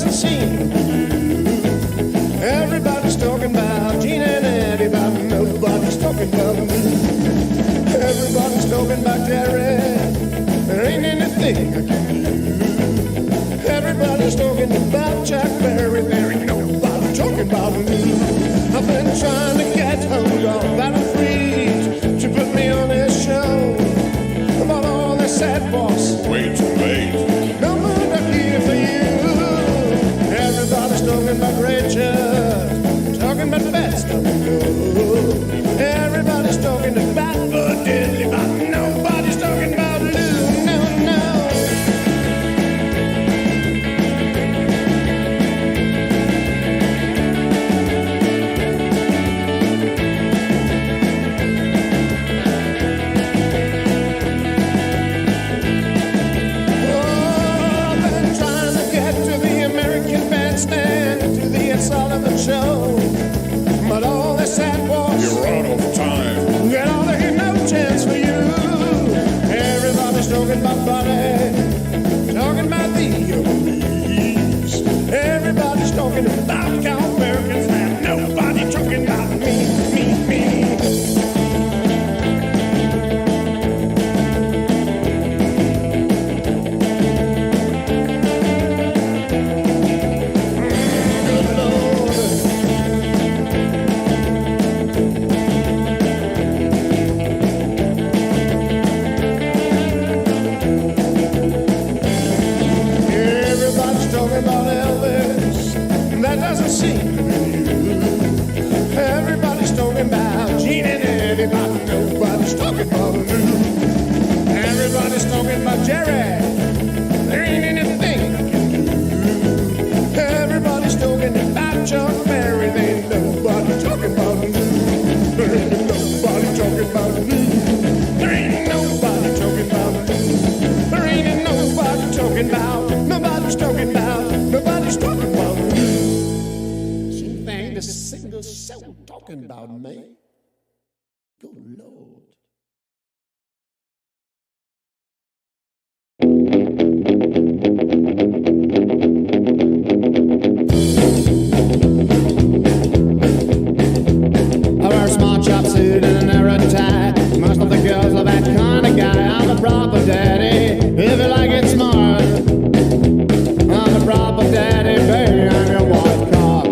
doesn't seem. Everybody's talking about Gene and Eddie, but nobody's talking about me. Everybody's talking about Jerry. There ain't anything I can do. Everybody's talking about Chuck Berry. There ain't nobody talking about me. I've been trying to get hold of that freeze to put me on his show. But all they said was Way too late. no more to hear for you. Everybody's talking about Rachel, talking about Best of the Everybody's talking about Bud Diddley, but nobody's talking about Lou. No, no. Oh, I've been trying to get to the American Bandstand, to the Ed Sullivan Show, but all they said was You're out of time. get all there ain't no chance for you. Everybody's talking about Buddy, talking about the Oldies. Everybody's talking about Count Americans, and nobody talking about me. Good Lord. Everybody's talking about Elvis, and that doesn't seem to be you. Everybody's talking about Gene and Eddie, but nobody's talking about Lou. Everybody's talking about Jerry. There ain't anything I can do. Everybody's talking about Chuck Berry. There ain't nobody talking about Lou. There ain't nobody talking about Lou. There ain't nobody talking about Lou. There ain't nobody talking about. Nobody's talking about. Nobody's talking about Lou. She ain't a single soul talking about me. Good Lord. I wear a small chop suit and a narrow tie. Most of the girls are that kind of guy. I'm the proper daddy, if you like it smart. I'm the proper daddy, baby, I'm your white cock.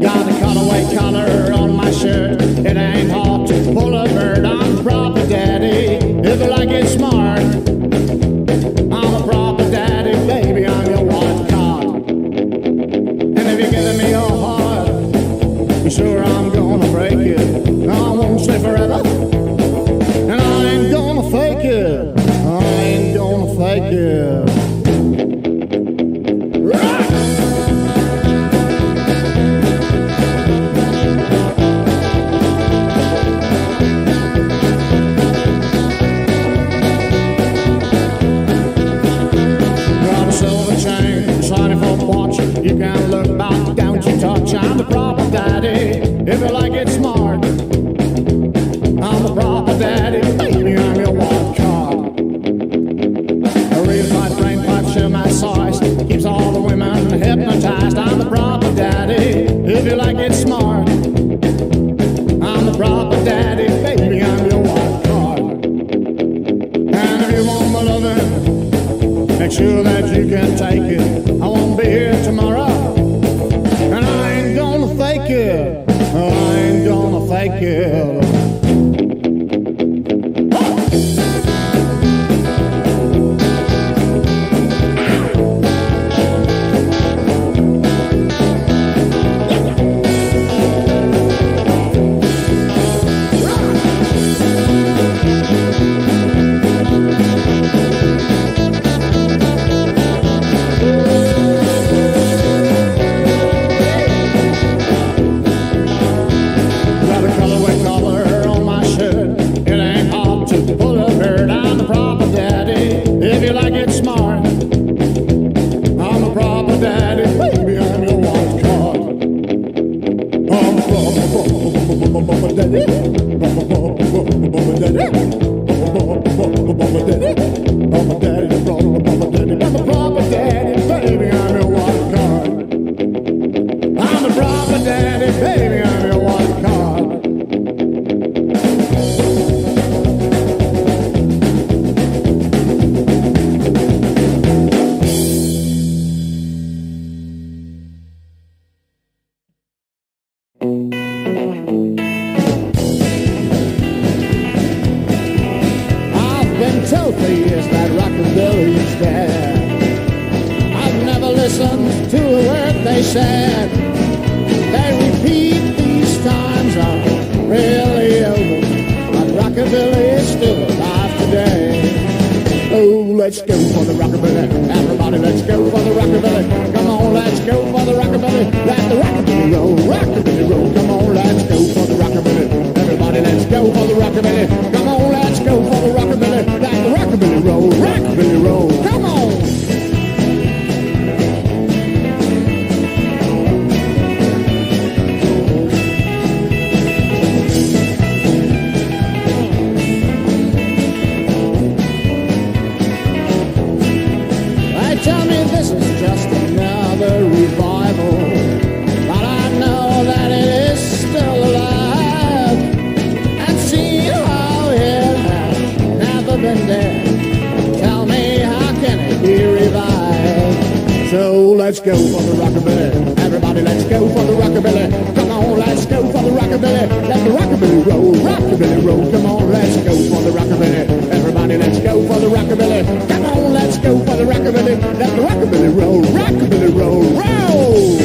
Got a cutaway collar on my shirt. It ain't hard to pull a bird. I'm the proper daddy, if you like it smart. I'm the proper daddy, baby, I'm your white cock. And if you're giving me your heart, you sure I'm gonna break it. I won't stay forever, and I ain't gonna fake it. I ain't gonna fake it. Rock! Got a silver chain, shiny for watch. You can look back, don't you touch. I'm the proper daddy, if you like it smart. I'm the proper daddy, baby, I'm your wild card. A real tight brain pipe, share my size, keeps all the women hypnotized. I'm the proper daddy, if you like it smart. I'm the proper daddy, baby, I'm your wild card. And if you want my loving, make sure that you can take it. I won't be here tomorrow, and I ain't gonna fake it. I ain't gonna fake it. listen to a word they said. They repeat these times are really over, but rockabilly is still alive today. Oh, let's go for the rockabilly. Everybody, let's go for the rockabilly. Come on, let's go for the rockabilly. Let the rockabilly roll, rockabilly roll. Come on, let's go for the rockabilly. Everybody, let's go for the rockabilly. Come on, let's go for the rockabilly. Let the rockabilly roll, rockabilly roll. Come on. Tell me this is just another revival, but I know that it is still alive. And see how it has never been dead. Tell me how can it be revived? So let's go for the rockabilly. Everybody, let's go for the rockabilly. Come on, let's go for the rockabilly. Let the rockabilly roll, rockabilly roll. Come on, let's go for the rockabilly. Everybody, let's go for the rockabilly. Come on, let's go for the rockabilly. Let the rockabilly roll, rockabilly roll, roll.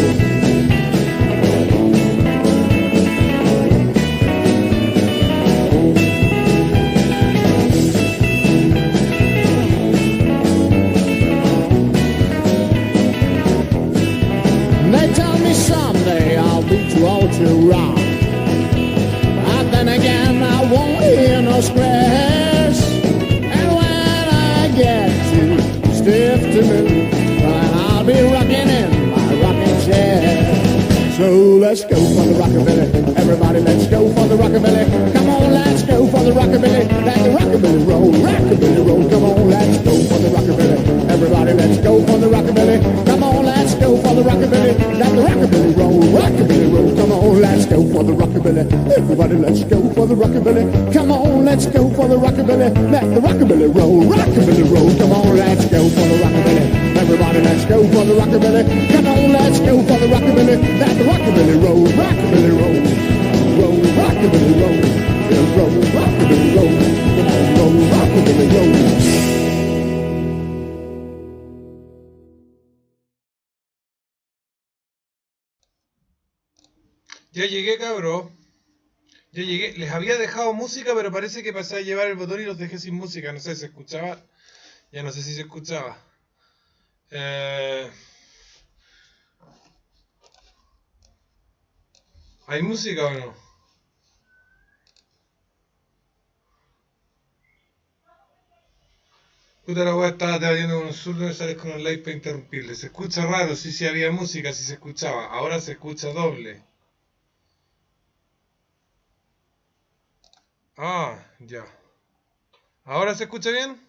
Someday I'll be too old to rock, but then again I won't hear no squares. And when I get too stiff to move, then I'll be rocking in my rocking chair. So let's go for the rockabilly. Everybody, let's go for the rockabilly. Come on, let's go for the rockabilly. Let the rockabilly roll, rockabilly roll. Come on, let's go for the rockabilly. Everybody, let's go for the rockabilly. Come on, let's go for the rockabilly. Let the rockabilly roll, rockabilly roll. Come on, let's go for the rockabilly. Everybody, let's go for the rockabilly. Come on, let's go for the rockabilly. Let the rockabilly roll, rockabilly roll. Come on, let's go for the rockabilly. Everybody, let's go for the rockabilly. Come on, let's go for the rockabilly. Let the rockabilly roll, rockabilly roll. Roll, rockabilly roll. Roll, rockabilly roll. Come on, roll, rockabilly roll. Ya llegué, cabro. Ya llegué. Les había dejado música, pero parece que pasé a llevar el botón y los dejé sin música. No sé si se escuchaba. Ya no sé si se escuchaba. ¿Hay música o no? Puta la wea, estaba debatiendo con un zurdo y sales con un live para interrumpirle. Se escucha raro, sí había música, sí se escuchaba. Ahora se escucha doble. Ah, ya. ¿Ahora se escucha bien?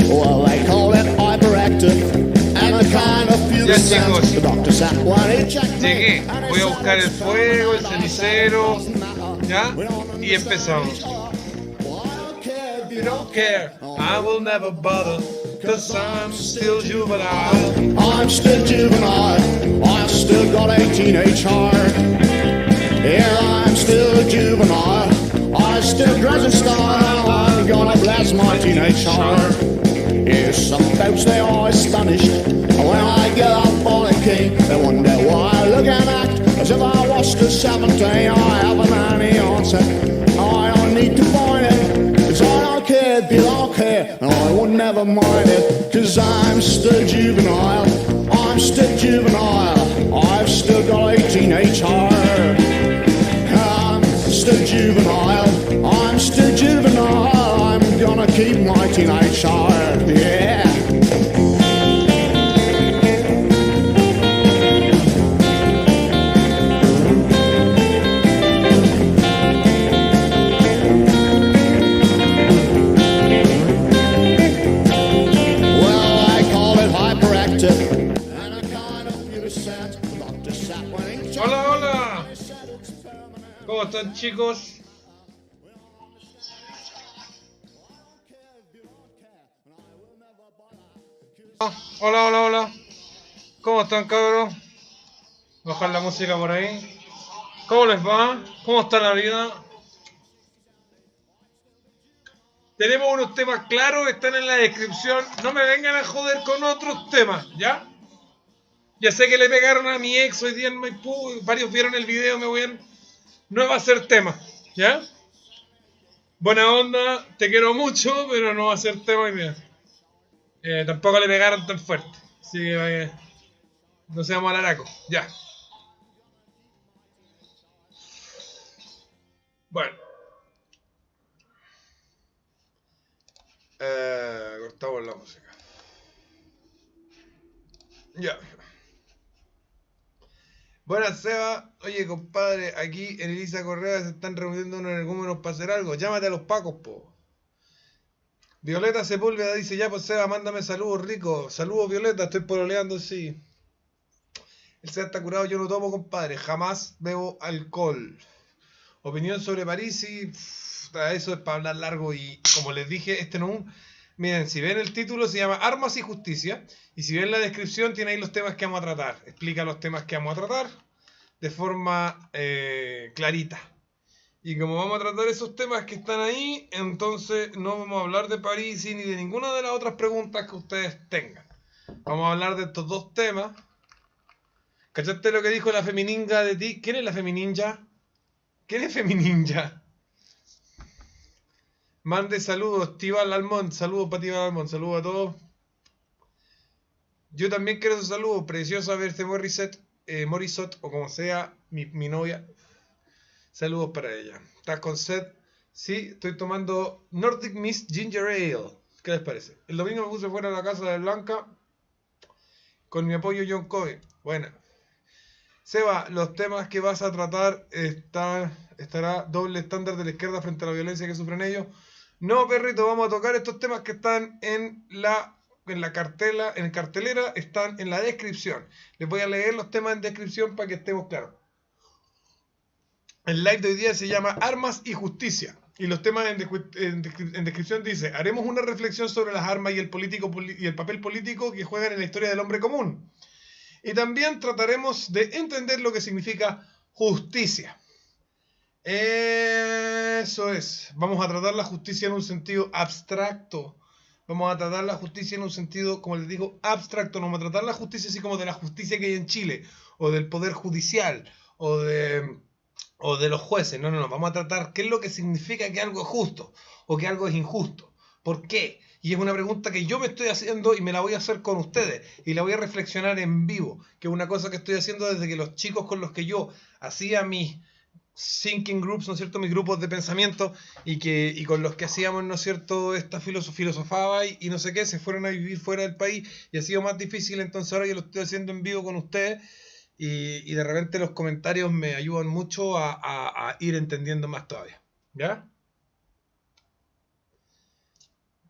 Well, they call it hyperactive, and I kind of feel Ya, the sense. chicos. The doctor said, "Why did you check me?" Llegué. And I Voy a said, buscar el fuego, el cenicero. ¿Ya? "We don't Y empezamos. Well, I don't care if you You don't care, I will never bother, cause I'm still juvenile. I'm still juvenile. I've still got a teenage heart. Yeah, I'm still juvenile. I still dress in style. I'm gonna bless my teenage heart. Yeah, some folks they are astonished when I get up on a king. They wonder why I look and act as if I was still 17. I haven't any answer. I don't need to find it. 'Cause I don't care if you don't care, and I would never mind it. 'Cause I'm still juvenile. I'm still juvenile. I've still got a teenage heart. I'm still juvenile. I'm still juvenile. I'm gonna keep my teenage heart. Yeah. Hola, hola. ¿Cómo están, chicos? Hola, hola, hola. ¿Cómo están, cabros? Bajar la música por ahí. ¿Cómo les va? ¿Cómo está la vida? Tenemos unos temas claros, están en la descripción. No me vengan a joder con otros temas, ¿ya? Ya sé que le pegaron a mi ex hoy día en Maipú. Varios vieron el video, no va a ser tema, ¿ya? Buena onda, te quiero mucho, pero no va a ser tema hoy día. Tampoco le pegaron tan fuerte. Así que no seamos alaraco, ya. Bueno. Cortamos la música. Ya. Buenas, Seba. Oye, compadre, aquí en Elisa Correa se están reuniendo unos energúmenos para hacer algo. Llámate a los pacos, po. Violeta Sepúlveda dice, ya pues Seba, mándame saludos ricos. Saludos, Violeta, estoy pololeando, sí. El Seba está curado, yo no tomo, compadre. Jamás bebo alcohol. Opinión sobre París, y eso es para hablar largo. Y como les dije, este no es un... Miren, si ven el título se llama Armas y Justicia. Y si ven la descripción tiene ahí los temas que vamos a tratar. Explica los temas que vamos a tratar de forma clarita. Y como vamos a tratar esos temas que están ahí, entonces no vamos a hablar de París ni de ninguna de las otras preguntas que ustedes tengan. Vamos a hablar de estos dos temas. ¿Cachaste lo que dijo la femininja de ti? ¿Quién es la femininja? ¿Quién es femininja? Mande saludos, Tibal Almond. Saludos para Tibal Almond. Saludos a todos. Yo también quiero sus saludos. Preciosa verte Morissot, o como sea, mi novia. Saludos para ella. ¿Estás con sed? Sí, estoy tomando Nordic Mist Ginger Ale. ¿Qué les parece? El domingo me puse fuera de la casa de Blanca con mi apoyo John Covey. Bueno. Seba, los temas que vas a tratar estará doble estándar de la izquierda frente a la violencia que sufren ellos. No, perrito, vamos a tocar estos temas que están en cartelera, están en la descripción. Les voy a leer los temas en descripción para que estemos claros. El live de hoy día se llama Armas y Justicia. Y los temas en descripción dice: haremos una reflexión sobre las armas y el papel político que juegan en la historia del hombre común. Y también trataremos de entender lo que significa justicia. Eso es. Vamos a tratar la justicia en un sentido abstracto. Vamos a tratar la justicia en un sentido, como les digo, abstracto. No vamos a tratar la justicia así como de la justicia que hay en Chile, o del poder judicial, o de los jueces. No. Vamos a tratar qué es lo que significa que algo es justo, o que algo es injusto. ¿Por qué? Y es una pregunta que yo me estoy haciendo y me la voy a hacer con ustedes. Y la voy a reflexionar en vivo. Que es una cosa que estoy haciendo desde que los chicos con los que yo hacía mis thinking groups, ¿no es cierto? Mis grupos de pensamiento. Y con los que hacíamos, ¿no es cierto? Esta filosofaba y no sé qué. Se fueron a vivir fuera del país. Y ha sido más difícil. Entonces ahora yo lo estoy haciendo en vivo con ustedes. Y de repente los comentarios me ayudan mucho a ir entendiendo más todavía. ¿Ya?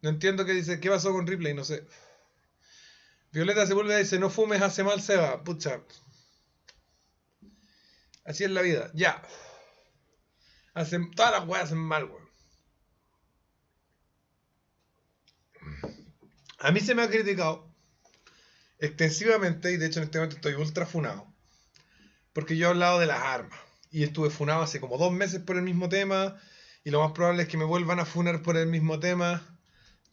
No entiendo qué dice. ¿Qué pasó con Ripley? No sé. Violeta Sepúlveda dice: no fumes, hace mal, Seba. Pucha. Así es la vida. Ya. Todas las weas hacen mal, weón. A mí se me ha criticado extensivamente, y de hecho en este momento estoy ultra funado, porque yo he hablado de las armas. Y estuve funado hace como 2 meses por el mismo tema. Y lo más probable es que me vuelvan a funar por el mismo tema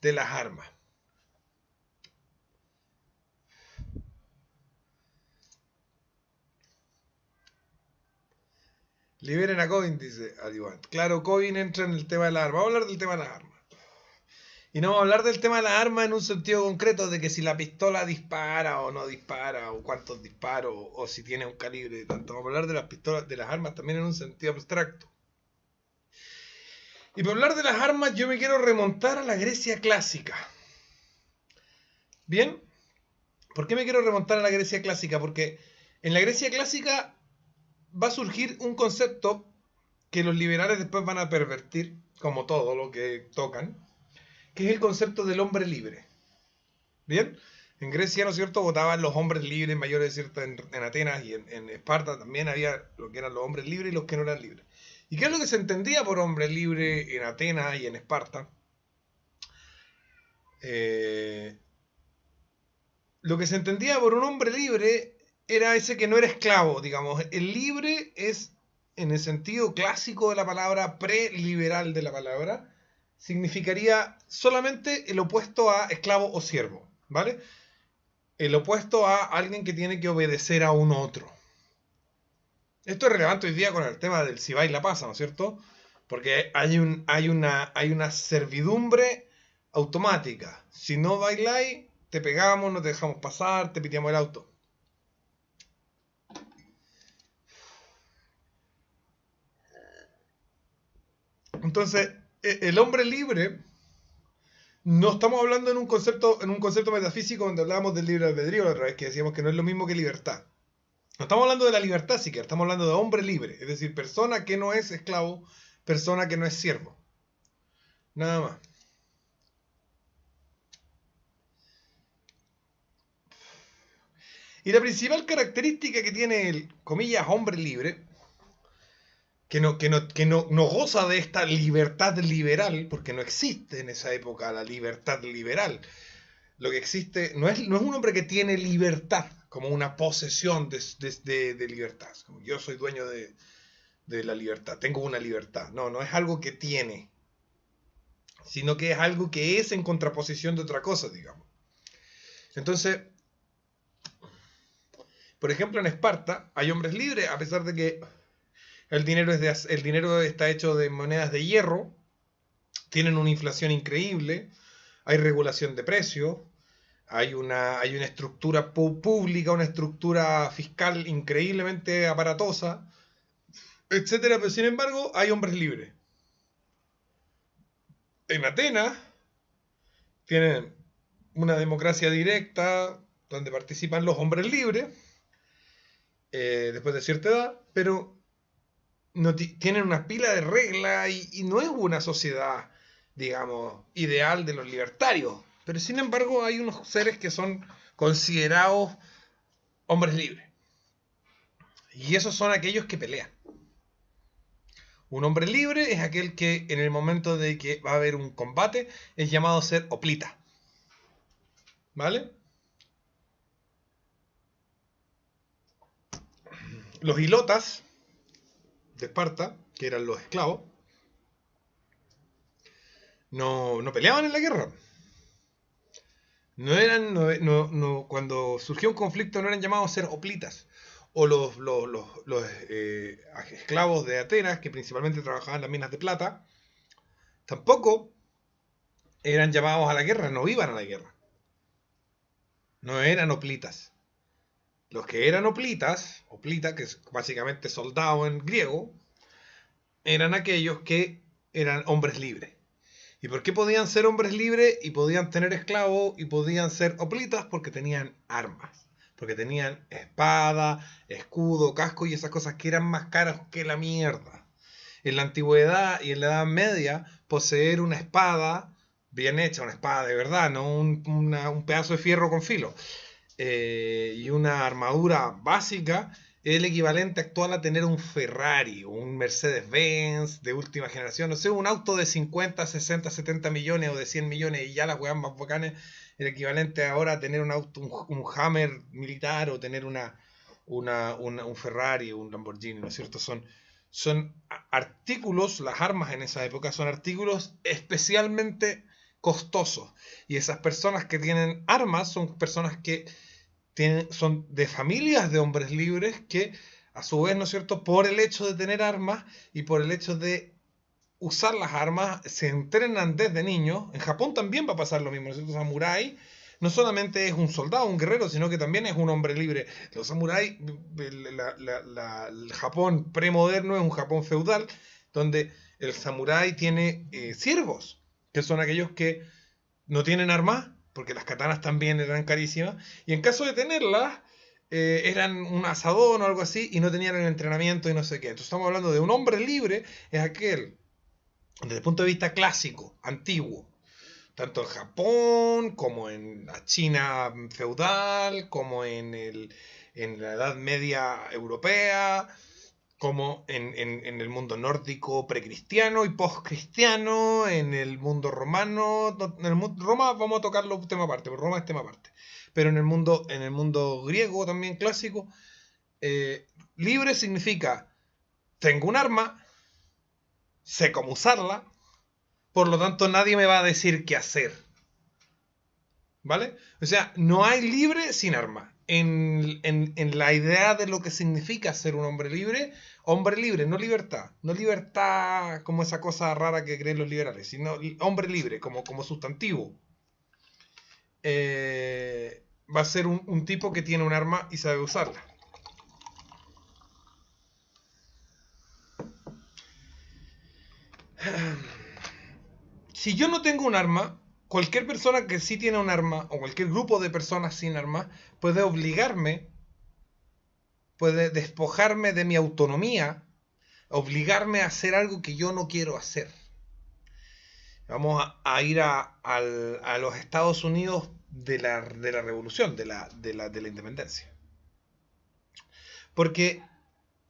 de las armas. Liberen a Covin, dice Adivan. Claro, Covin entra en el tema de las armas. Vamos a hablar del tema de las armas. Y no vamos a hablar del tema de las armas en un sentido concreto, de que si la pistola dispara o no dispara, o cuántos disparos, o si tiene un calibre de tanto. Vamos a hablar de las pistolas, de las armas también en un sentido abstracto. Y para hablar de las armas yo me quiero remontar a la Grecia clásica. ¿Bien? ¿Por qué me quiero remontar a la Grecia clásica? Porque en la Grecia clásica va a surgir un concepto que los liberales después van a pervertir, como todo lo que tocan, que es el concepto del hombre libre. ¿Bien? En Grecia, ¿no es cierto?, votaban los hombres libres mayores, ¿cierto? En Atenas y en Esparta también había lo que eran los hombres libres y los que no eran libres. ¿Y qué es lo que se entendía por hombre libre en Atenas y en Esparta? Lo que se entendía por un hombre libre era ese que no era esclavo, digamos. El libre es, en el sentido clásico de la palabra, preliberal de la palabra, significaría solamente el opuesto a esclavo o siervo, ¿vale? El opuesto a alguien que tiene que obedecer a un otro. Esto es relevante hoy día con el tema del si baila pasa, ¿no es cierto? Porque hay una servidumbre automática. Si no bailáis, te pegamos, no te dejamos pasar, te piteamos el auto. Entonces, el hombre libre, no estamos hablando en un concepto metafísico donde hablábamos del libre albedrío la otra vez, que decíamos que no es lo mismo que libertad. No estamos hablando de la libertad siquiera, estamos hablando de hombre libre, es decir, persona que no es esclavo, persona que no es siervo. Nada más. Y la principal característica que tiene el, comillas, hombre libre, que no goza de esta libertad liberal, porque no existe en esa época la libertad liberal. Lo que existe no es un hombre que tiene libertad como una posesión de libertad. Como yo soy dueño de la libertad, tengo una libertad. No es algo que tiene, sino que es algo que es en contraposición de otra cosa, digamos. Entonces, por ejemplo, en Esparta hay hombres libres, a pesar de que el dinero está hecho de monedas de hierro, tienen una inflación increíble, hay regulación de precios, hay una estructura pública, una estructura fiscal increíblemente aparatosa, etcétera, pero sin embargo hay hombres libres. En Atenas tienen una democracia directa donde participan los hombres libres después de cierta edad, pero no tienen una pila de reglas y no es una sociedad, digamos, ideal de los libertarios. Pero sin embargo hay unos seres que son considerados hombres libres. Y esos son aquellos que pelean. Un hombre libre es aquel que en el momento de que va a haber un combate es llamado a ser hoplita. ¿Vale? Los hilotas de Esparta, que eran los esclavos, no peleaban en la guerra. Cuando surgió un conflicto no eran llamados a ser hoplitas. O los esclavos de Atenas, que principalmente trabajaban en las minas de plata, tampoco eran llamados a la guerra, no iban a la guerra. No eran hoplitas. Los que eran hoplitas, hoplita, que es básicamente soldado en griego, eran aquellos que eran hombres libres. ¿Y por qué podían ser hombres libres y podían tener esclavos y podían ser hoplitas? Porque tenían armas. Porque tenían espada, escudo, casco y esas cosas que eran más caras que la mierda. En la antigüedad y en la Edad Media, poseer una espada bien hecha, una espada de verdad, no un pedazo de fierro con filo, y una armadura básica, es el equivalente actual a tener un Ferrari, un Mercedes-Benz de última generación, no sé, un auto de 50, 60, 70 millones o de 100 millones y ya las weas más bacanes, el equivalente ahora a tener un auto, un Hammer militar o tener un Ferrari o un Lamborghini, ¿no es cierto? Son artículos, las armas en esa época son artículos especialmente costosos. Y esas personas que tienen armas son personas que son de familias de hombres libres que, a su vez, ¿no es cierto?, por el hecho de tener armas y por el hecho de usar las armas, se entrenan desde niños. En Japón también va a pasar lo mismo, ¿no es cierto? Samurái no solamente es un soldado, un guerrero, sino que también es un hombre libre. Los samuráis, el Japón premoderno es un Japón feudal, donde el samurái tiene siervos, que son aquellos que no tienen armas, porque las katanas también eran carísimas, y en caso de tenerlas, eran un asadón o algo así, y no tenían el entrenamiento y no sé qué. Entonces estamos hablando de un hombre libre, es aquel, desde el punto de vista clásico, antiguo, tanto en Japón, como en la China feudal, como en la Edad Media europea, como en el mundo nórdico precristiano y postcristiano, en el mundo romano, Roma vamos a tocarlo tema aparte, porque Roma es tema aparte, pero en el mundo griego también clásico, libre significa tengo un arma, sé cómo usarla, por lo tanto nadie me va a decir qué hacer. ¿Vale? O sea, no hay libre sin arma. En la idea de lo que significa ser un hombre libre, no libertad. No libertad como esa cosa rara que creen los liberales, sino hombre libre como sustantivo. Va a ser un tipo que tiene un arma y sabe usarla. Si yo no tengo un arma, cualquier persona que sí tiene un arma, o cualquier grupo de personas sin arma, puede obligarme, puede despojarme de mi autonomía, obligarme a hacer algo que yo no quiero hacer. Vamos a ir a los Estados Unidos de la revolución, de la independencia. Porque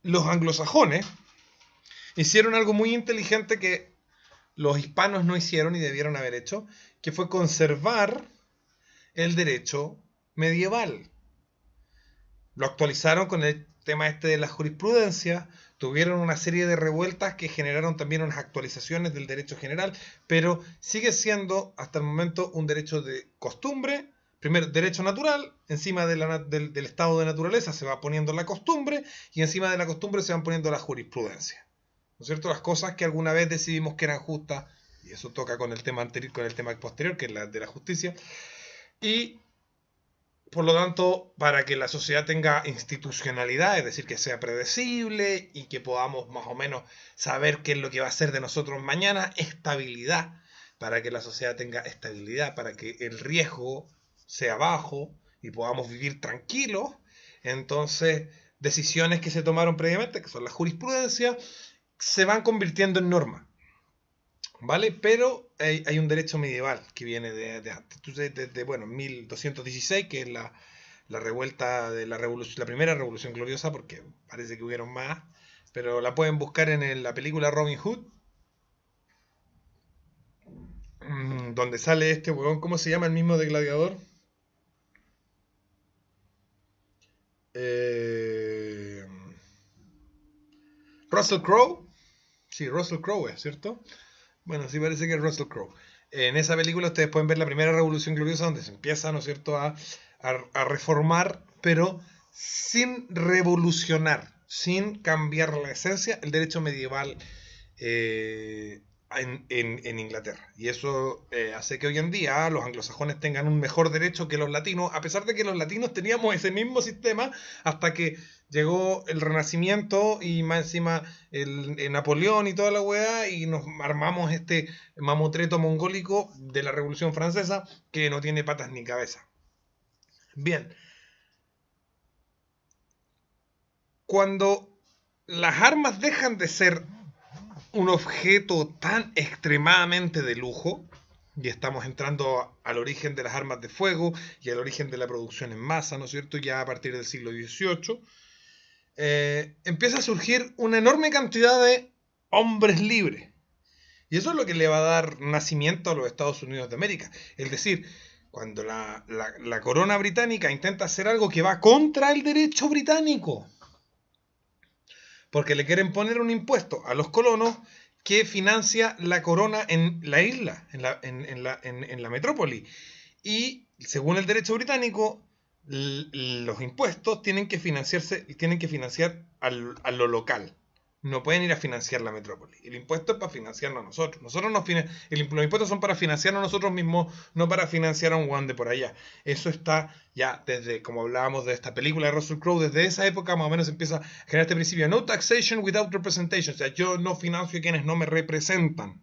los anglosajones hicieron algo muy inteligente que los hispanos no hicieron y debieron haber hecho, que fue conservar el derecho medieval. Lo actualizaron con el tema este de la jurisprudencia, tuvieron una serie de revueltas que generaron también unas actualizaciones del derecho general, pero sigue siendo hasta el momento un derecho de costumbre. Primero, derecho natural, encima del estado de naturaleza se va poniendo la costumbre, y encima de la costumbre se van poniendo la jurisprudencia. ¿No es cierto? Las cosas que alguna vez decidimos que eran justas, y eso toca con el tema anterior, con el tema posterior, que es la de la justicia. Y por lo tanto, para que la sociedad tenga institucionalidad, es decir, que sea predecible y que podamos más o menos saber qué es lo que va a ser de nosotros mañana, estabilidad, para que la sociedad tenga estabilidad, para que el riesgo sea bajo y podamos vivir tranquilos. Entonces, decisiones que se tomaron previamente, que son la jurisprudencia, se van convirtiendo en norma, ¿vale? Pero hay un derecho medieval que viene de antes. Entonces, desde 1216, que es la revuelta de la primera revolución gloriosa, porque parece que hubieron más, pero la pueden buscar en la película Robin Hood, donde sale este huevón, ¿cómo se llama el mismo de Gladiador? Russell Crowe. Sí, Russell Crowe es, ¿cierto? Bueno, sí parece que es Russell Crowe. En esa película ustedes pueden ver la primera revolución gloriosa, donde se empieza, ¿no es cierto?, a reformar, pero sin revolucionar, sin cambiar la esencia, el derecho medieval en Inglaterra. Y eso hace que hoy en día los anglosajones tengan un mejor derecho que los latinos, a pesar de que los latinos teníamos ese mismo sistema hasta que llegó el Renacimiento y más encima el Napoleón y toda la weá, y nos armamos este mamotreto mongólico de la Revolución Francesa que no tiene patas ni cabeza. Bien. Cuando las armas dejan de ser un objeto tan extremadamente de lujo, y estamos entrando al origen de las armas de fuego y al origen de la producción en masa, ¿no es cierto?, ya a partir del siglo XVIII, empieza a surgir una enorme cantidad de hombres libres. Y eso es lo que le va a dar nacimiento a los Estados Unidos de América. Es decir, cuando la corona británica intenta hacer algo que va contra el derecho británico, porque le quieren poner un impuesto a los colonos que financia la corona en la isla, en la metrópoli. Y según el derecho británico, los impuestos tienen que financiar a lo local. No pueden ir a financiar la metrópoli. El impuesto es para financiarnos a nosotros. Los impuestos son para financiarnos a nosotros mismos, no para financiar a un guan de por allá. Eso está ya desde, como hablábamos de esta película de Russell Crowe, desde esa época más o menos empieza a generar este principio. No taxation without representation. O sea, yo no financio a quienes no me representan.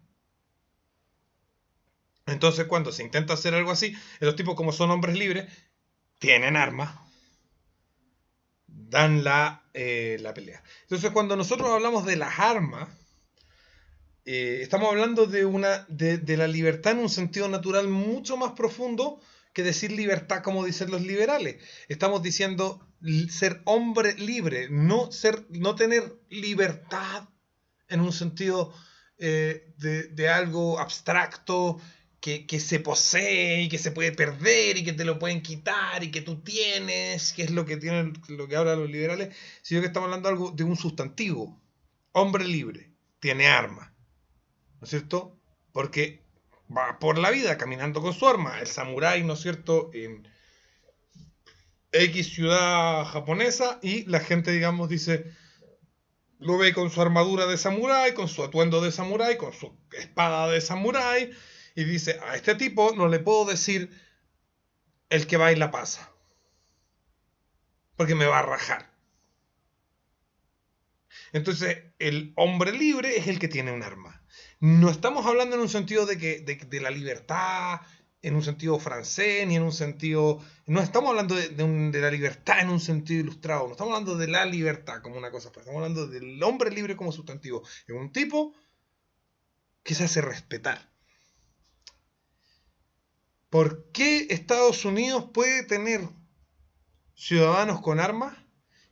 Entonces, cuando se intenta hacer algo así, los tipos, como son hombres libres, tienen armas, dan la pelea. Entonces, cuando nosotros hablamos de las armas, estamos hablando de la libertad en un sentido natural mucho más profundo que decir libertad como dicen los liberales. Estamos diciendo ser hombre libre, no tener libertad en un sentido de algo abstracto, que se posee y que se puede perder y que te lo pueden quitar y que tú tienes, que es lo que hablan los liberales, sino que estamos hablando de un sustantivo. Hombre libre, tiene arma, ¿no es cierto? porque va por la vida caminando con su arma. El samurái, ¿no es cierto?, en X ciudad japonesa, y la gente, digamos, dice, lo ve con su armadura de samurái, con su atuendo de samurái, con su espada de samurái, y dice, a este tipo no le puedo decir el que baila pasa, porque me va a rajar. Entonces, el hombre libre es el que tiene un arma. No estamos hablando en un sentido de la libertad, en un sentido francés, ni en un sentido... No estamos hablando de la libertad en un sentido ilustrado, no estamos hablando de la libertad como una cosa, estamos hablando del hombre libre como sustantivo. Es un tipo que se hace respetar. ¿Por qué Estados Unidos puede tener ciudadanos con armas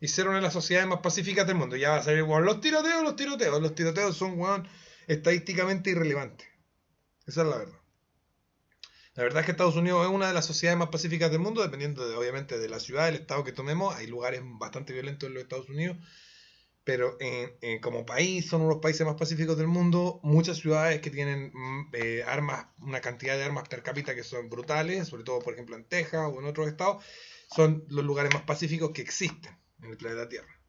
y ser una de las sociedades más pacíficas del mundo? Ya va a salir, bueno, los tiroteos son, bueno, estadísticamente irrelevantes. Esa es la verdad. La verdad es que Estados Unidos es una de las sociedades más pacíficas del mundo, dependiendo obviamente de la ciudad, del estado que tomemos. Hay lugares bastante violentos en los Estados Unidos, pero como país son uno de los países más pacíficos del mundo. Muchas ciudades que tienen armas, una cantidad de armas per cápita que son brutales, sobre todo por ejemplo en Texas o en otros estados, son los lugares más pacíficos que existen en el planeta Tierra.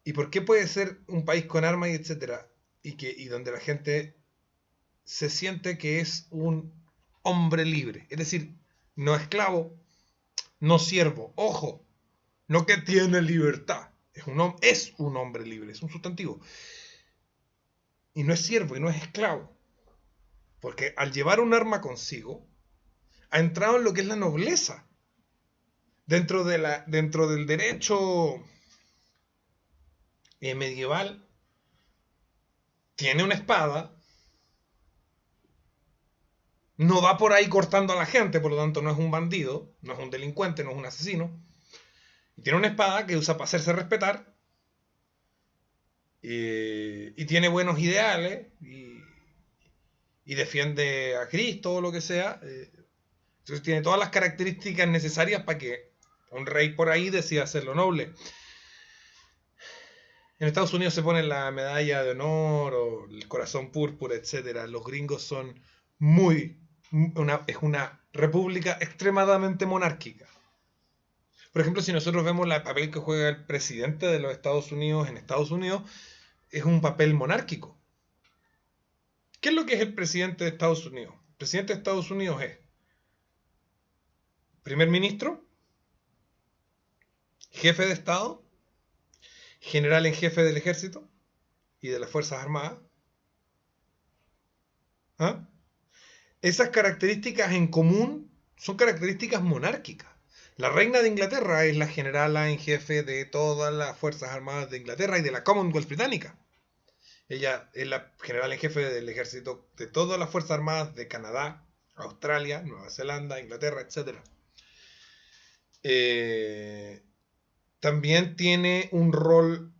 ¿Y por qué puede ser un país con armas y etcétera? Y donde la gente se siente que es un hombre libre, es decir, no esclavo, no siervo, ojo, no que tiene libertad, es un hombre libre, es un sustantivo, y no es siervo y no es esclavo, porque al llevar un arma consigo, ha entrado en lo que es la nobleza, dentro del derecho medieval, tiene una espada, no va por ahí cortando a la gente, por lo tanto no es un bandido, no es un delincuente, no es un asesino. Y tiene una espada que usa para hacerse respetar. Y tiene buenos ideales. Y defiende a Cristo o lo que sea. Entonces tiene todas las características necesarias para que un rey por ahí decida hacerlo noble. En Estados Unidos se pone la medalla de honor o el corazón púrpura, etc. Los gringos son es una república extremadamente monárquica. Por ejemplo, si nosotros vemos el papel que juega el presidente de los Estados Unidos en Estados Unidos, es un papel monárquico. ¿Qué es lo que es el presidente de Estados Unidos? El presidente de Estados Unidos es primer ministro, jefe de Estado, general en jefe del ejército y de las Fuerzas Armadas. ¿Ah? Esas características en común son características monárquicas. La reina de Inglaterra es la generala en jefe de todas las Fuerzas Armadas de Inglaterra y de la Commonwealth británica. Ella es la general en jefe del ejército de todas las Fuerzas Armadas de Canadá, Australia, Nueva Zelanda, Inglaterra, etc. También tiene un rol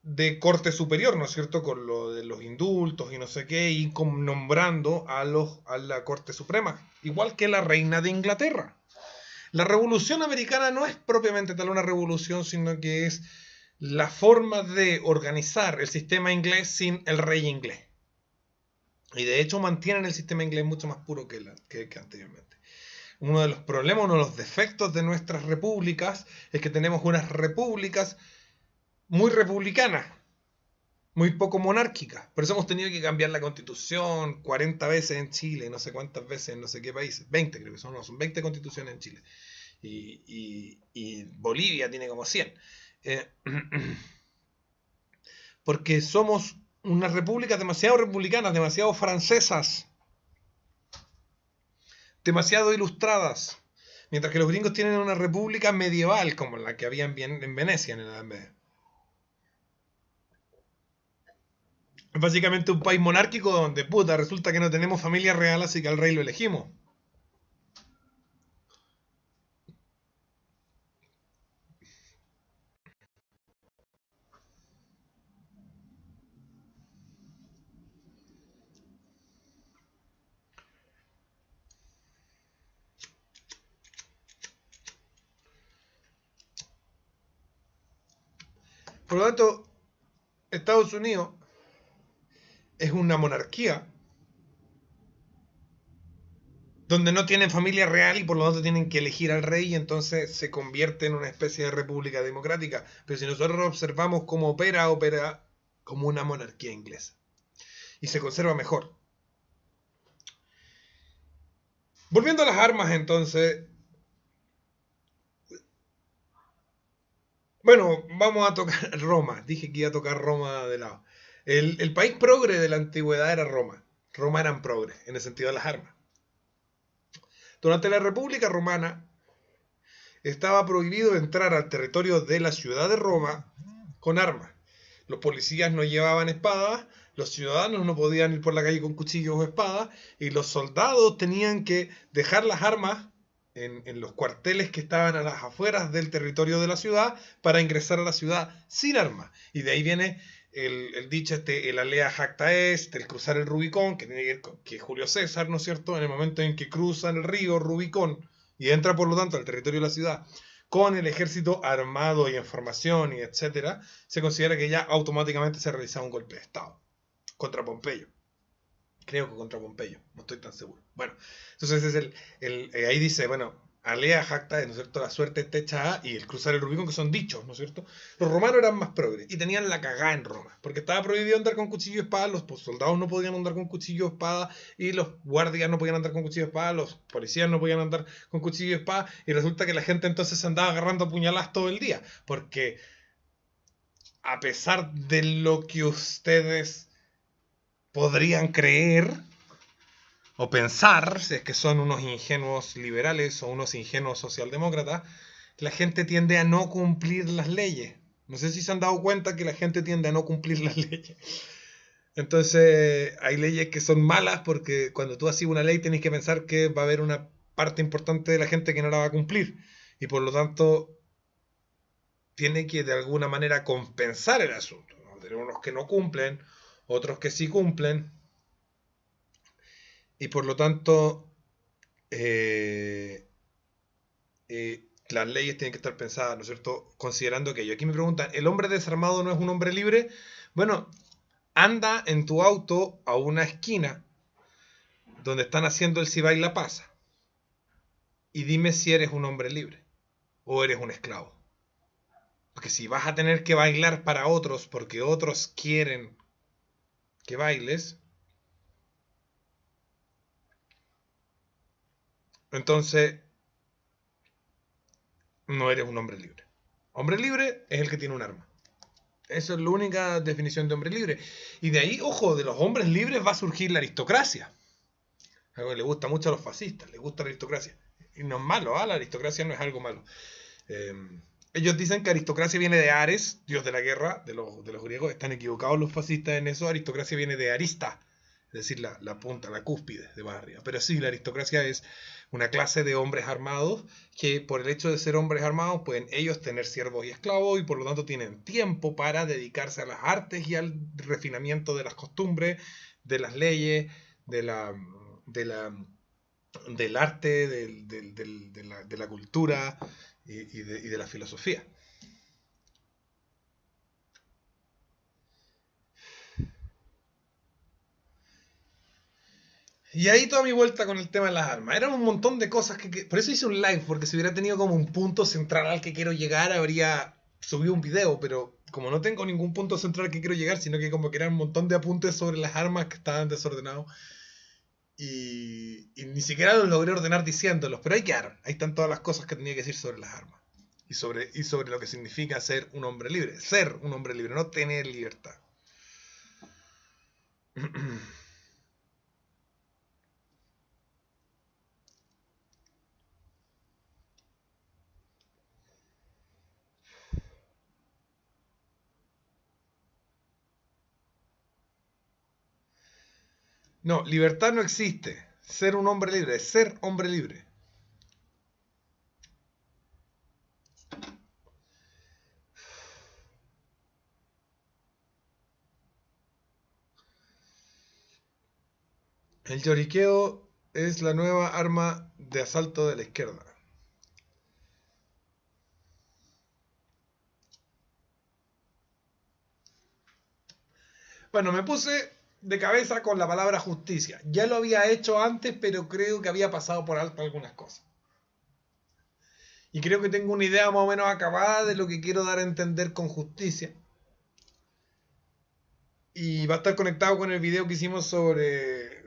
de corte superior, ¿no es cierto?, con lo de los indultos y no sé qué, y nombrando a la Corte Suprema, igual que la reina de Inglaterra. La Revolución Americana no es propiamente tal una revolución, sino que es la forma de organizar el sistema inglés sin el rey inglés. Y de hecho mantienen el sistema inglés mucho más puro que anteriormente. Uno de los problemas, uno de los defectos de nuestras repúblicas es que tenemos unas repúblicas muy republicanas, muy poco monárquicas. Por eso hemos tenido que cambiar la constitución 40 veces en Chile, no sé cuántas veces en no sé qué países, 20 creo que son 20 constituciones en Chile. Y Bolivia tiene como 100. Porque somos unas repúblicas demasiado republicanas, demasiado francesas, demasiado ilustradas. Mientras que los gringos tienen una república medieval como la que había en Venecia en la Edad Media. Es básicamente un país monárquico donde, resulta que no tenemos familia real, así que al rey lo elegimos. Por lo tanto, Estados Unidos es una monarquía donde no tienen familia real y por lo tanto tienen que elegir al rey y entonces se convierte en una especie de república democrática. Pero si nosotros observamos cómo opera como una monarquía inglesa. Y se conserva mejor. Volviendo a las armas entonces. Bueno, vamos a tocar Roma. Dije que iba a tocar Roma de lado. El país progre de la antigüedad era Roma. Roma eran progres, en el sentido de las armas. Durante la República Romana estaba prohibido entrar al territorio de la ciudad de Roma con armas. Los policías no llevaban espadas, los ciudadanos no podían ir por la calle con cuchillos o espadas, y los soldados tenían que dejar las armas en los cuarteles que estaban a las afueras del territorio de la ciudad para ingresar a la ciudad sin armas. Y de ahí viene el dicho el alea jacta est, el cruzar el Rubicón, que tiene que ver con que Julio César, ¿no es cierto?, en el momento en que cruzan el río Rubicón y entra por lo tanto al territorio de la ciudad con el ejército armado y en formación y etcétera, se considera que ya automáticamente se realizaba un golpe de estado contra Pompeyo. Creo que contra Pompeyo, no estoy tan seguro. Bueno, entonces es ahí dice, bueno, alea jacta, ¿no es cierto?, la suerte está hecha y el cruzar el Rubicón, que son dichos, ¿no es cierto? Los romanos eran más progres y tenían la cagada en Roma, porque estaba prohibido andar con cuchillo y espada, los soldados no podían andar con cuchillo y espada, y los guardias no podían andar con cuchillo y espada, los policías no podían andar con cuchillo y espada, y resulta que la gente entonces se andaba agarrando a puñaladas todo el día, porque a pesar de lo que ustedes podrían creer o pensar, si es que son unos ingenuos liberales o unos ingenuos socialdemócratas, la gente tiende a no cumplir las leyes. No sé si se han dado cuenta que la gente tiende a no cumplir las leyes. Entonces, hay leyes que son malas porque cuando tú haces una ley tienes que pensar que va a haber una parte importante de la gente que no la va a cumplir. Y por lo tanto, tiene que de alguna manera compensar el asunto, ¿no? Tenemos unos que no cumplen, otros que sí cumplen. Y por lo tanto, las leyes tienen que estar pensadas, ¿no es cierto?, considerando aquello. Aquí me preguntan, ¿el hombre desarmado no es un hombre libre? Bueno, anda en tu auto a una esquina donde están haciendo el si baila pasa y dime si eres un hombre libre o eres un esclavo. Porque si vas a tener que bailar para otros porque otros quieren que bailes, entonces no eres un hombre libre. Hombre libre es el que tiene un arma. Esa es la única definición de hombre libre. Y de ahí, ojo, de los hombres libres va a surgir la aristocracia. Algo que le gusta mucho a los fascistas, les gusta la aristocracia. Y no es malo, la aristocracia no es algo malo. Ellos dicen que aristocracia viene de Ares, dios de la guerra, de los griegos. Están equivocados los fascistas en eso. Aristocracia viene de Arista, es decir, la punta, la cúspide de más arriba. Pero sí, la aristocracia es una clase de hombres armados que por el hecho de ser hombres armados pueden ellos tener siervos y esclavos y por lo tanto tienen tiempo para dedicarse a las artes y al refinamiento de las costumbres, de las leyes, del arte, de la cultura y de la filosofía. Y ahí toda mi vuelta con el tema de las armas. Eran un montón de cosas por eso hice un live, porque si hubiera tenido como un punto central al que quiero llegar, habría subido un video, pero como no tengo ningún punto central al que quiero llegar, sino que como que eran un montón de apuntes sobre las armas que estaban desordenados. Y ni siquiera los logré ordenar diciéndolos, pero ahí quedaron. Ahí están todas las cosas que tenía que decir sobre las armas. Y sobre lo que significa ser un hombre libre. Ser un hombre libre, no tener libertad. No, libertad no existe. Ser un hombre libre es ser hombre libre. El lloriqueo es la nueva arma de asalto de la izquierda. Bueno, me puse de cabeza con la palabra justicia. Ya lo había hecho antes, pero creo que había pasado por alto algunas cosas. Y creo que tengo una idea más o menos acabada de lo que quiero dar a entender con justicia. Y va a estar conectado con el video que hicimos sobre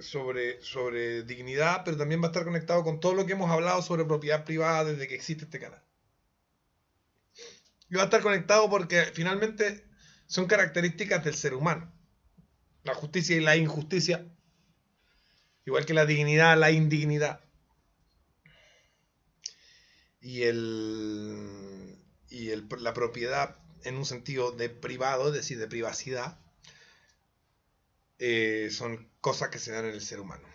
dignidad, pero también va a estar conectado con todo lo que hemos hablado sobre propiedad privada desde que existe este canal. Y va a estar conectado porque finalmente son características del ser humano. La justicia y la injusticia, igual que la dignidad, la indignidad. Y la propiedad en un sentido de privado, es decir, de privacidad, son cosas que se dan en el ser humano.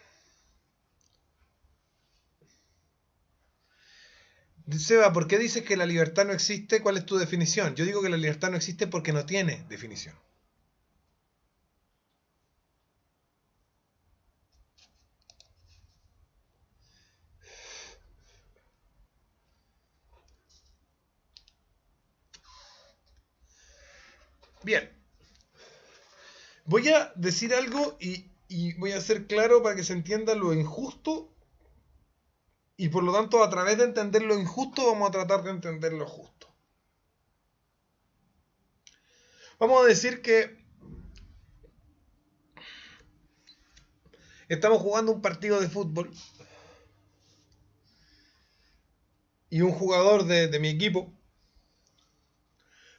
Seba, ¿por qué dices que la libertad no existe? ¿Cuál es tu definición? Yo digo que la libertad no existe porque no tiene definición. Bien. Voy a decir algo y voy a ser claro para que se entienda lo injusto. Y por lo tanto, a través de entender lo injusto, vamos a tratar de entender lo justo. Vamos a decir que estamos jugando un partido de fútbol y un jugador de mi equipo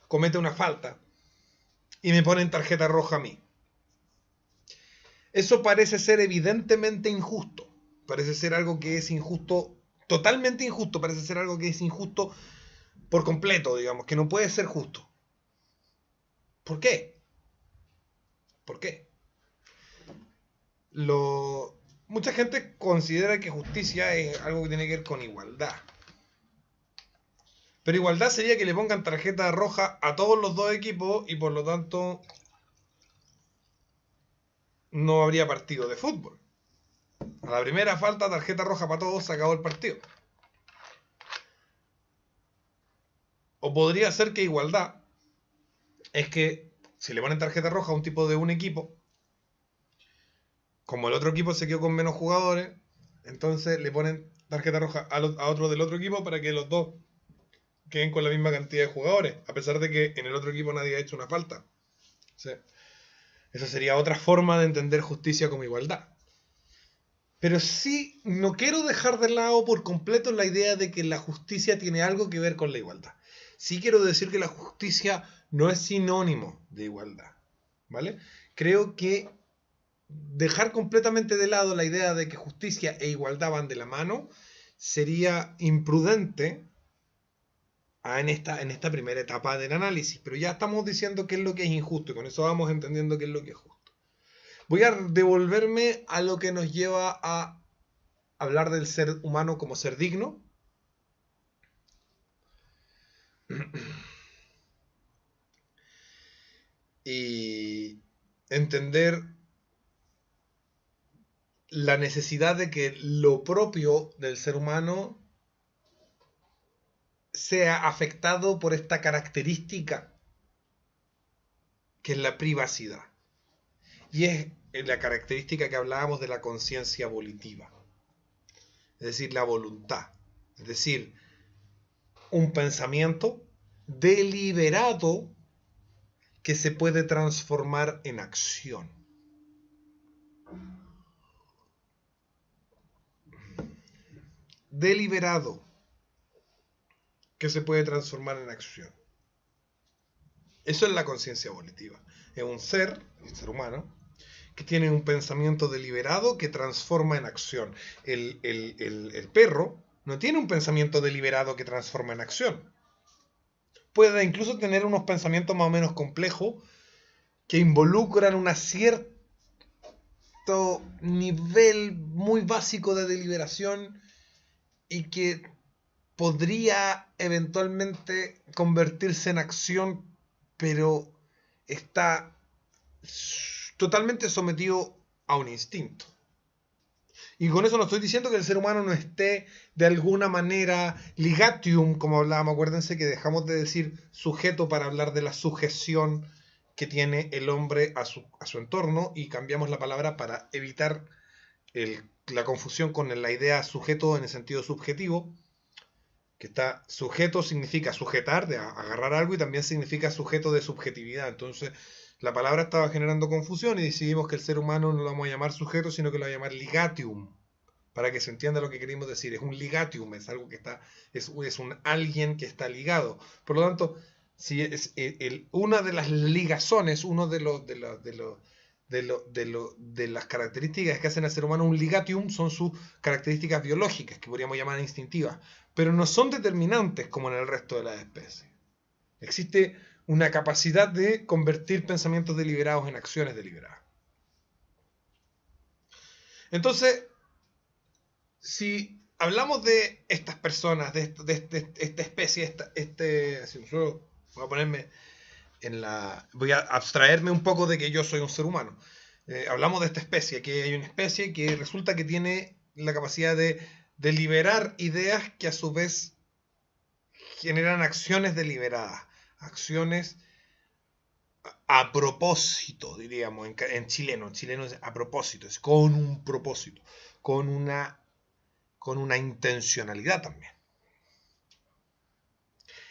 comete una falta y me ponen tarjeta roja a mí. Eso parece ser evidentemente injusto. Parece ser algo que es injusto, totalmente injusto. Parece ser algo que es injusto por completo, digamos, que no puede ser justo. ¿Por qué? ¿Por qué? Mucha gente considera que justicia es algo que tiene que ver con igualdad. Pero igualdad sería que le pongan tarjeta roja a todos los dos equipos y por lo tanto no habría partido de fútbol. A la primera falta, tarjeta roja para todos, se acabó el partido. O podría ser que igualdad es que si le ponen tarjeta roja a un tipo de un equipo, como el otro equipo se quedó con menos jugadores, entonces le ponen tarjeta roja a otro del otro equipo para que los dos queden con la misma cantidad de jugadores, a pesar de que en el otro equipo nadie ha hecho una falta. ¿Sí? Esa sería otra forma de entender justicia como igualdad. Pero sí, no quiero dejar de lado por completo la idea de que la justicia tiene algo que ver con la igualdad. Sí quiero decir que la justicia no es sinónimo de igualdad, ¿vale? Creo que dejar completamente de lado la idea de que justicia e igualdad van de la mano sería imprudente en esta primera etapa del análisis, pero ya estamos diciendo qué es lo que es injusto y con eso vamos entendiendo qué es lo que es justo. Voy a devolverme a lo que nos lleva a hablar del ser humano como ser digno. Y entender la necesidad de que lo propio del ser humano sea afectado por esta característica que es la privacidad. Y es la característica que hablábamos de la conciencia volitiva. Es decir, la voluntad. Es decir, un pensamiento deliberado que se puede transformar en acción. Deliberado que se puede transformar en acción. Eso es la conciencia volitiva. Es un ser, el ser humano, que tiene un pensamiento deliberado que transforma en acción. El perro no tiene un pensamiento deliberado que transforma en acción. Puede incluso tener unos pensamientos más o menos complejos que involucran un cierto nivel muy básico de deliberación y que podría eventualmente convertirse en acción, pero está totalmente sometido a un instinto. Y con eso no estoy diciendo que el ser humano no esté de alguna manera ligatium, como hablábamos. Acuérdense que dejamos de decir sujeto para hablar de la sujeción que tiene el hombre a su entorno, y cambiamos la palabra para evitar la confusión con la idea sujeto en el sentido subjetivo, que está sujeto significa sujetar, de agarrar algo, y también significa sujeto de subjetividad. Entonces la palabra estaba generando confusión y decidimos que el ser humano no lo vamos a llamar sujeto, sino que lo vamos a llamar ligatium, para que se entienda lo que queremos decir. Es un ligatium, es algo que está, es un alguien que está ligado. Por lo tanto, si es una de las ligazones, uno de las características que hacen al ser humano un ligatium son sus características biológicas, que podríamos llamar instintivas, pero no son determinantes como en el resto de las especies. Existe una capacidad de convertir pensamientos deliberados en acciones deliberadas. Entonces, si hablamos de estas personas, de esta especie, voy a ponerme voy a abstraerme un poco de que yo soy un ser humano. Hablamos de esta especie, que hay una especie que resulta que tiene la capacidad de deliberar ideas que a su vez generan acciones deliberadas, acciones a propósito, diríamos, en chileno. En chileno es a propósito, es con un propósito, con una intencionalidad también.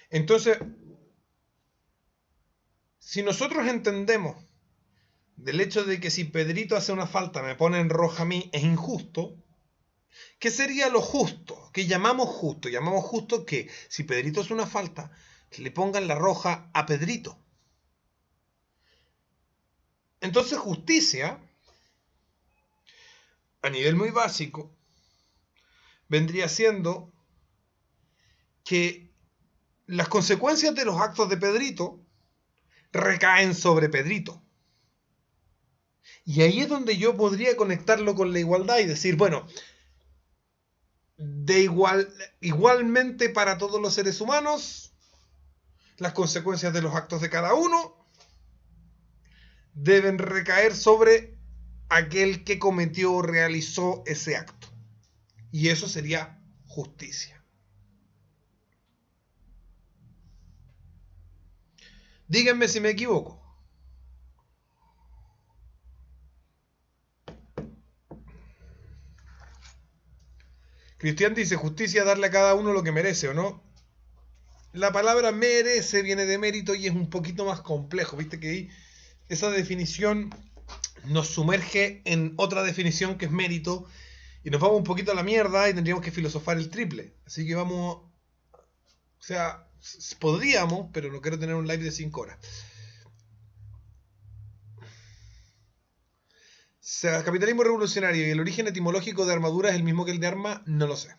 Entonces, si nosotros entendemos del hecho de que si Pedrito hace una falta me pone en roja a mí, es injusto, ¿qué sería lo justo? ¿Qué llamamos justo? Llamamos justo que si Pedrito hace una falta, le pongan la roja a Pedrito. Entonces, justicia, a nivel muy básico, vendría siendo que las consecuencias de los actos de Pedrito recaen sobre Pedrito. Y ahí es donde yo podría conectarlo con la igualdad y decir, bueno, igualmente para todos los seres humanos, las consecuencias de los actos de cada uno deben recaer sobre aquel que cometió o realizó ese acto. Y eso sería justicia. Díganme si me equivoco. Cristian dice, justicia darle a cada uno lo que merece, ¿o no? La palabra merece viene de mérito y es un poquito más complejo. Viste que ahí esa definición nos sumerge en otra definición que es mérito y nos vamos un poquito a la mierda y tendríamos que filosofar el triple. Así que vamos, o sea, podríamos, pero no quiero tener un live de 5 horas. O sea, capitalismo revolucionario y el origen etimológico de armadura es el mismo que el de arma, no lo sé.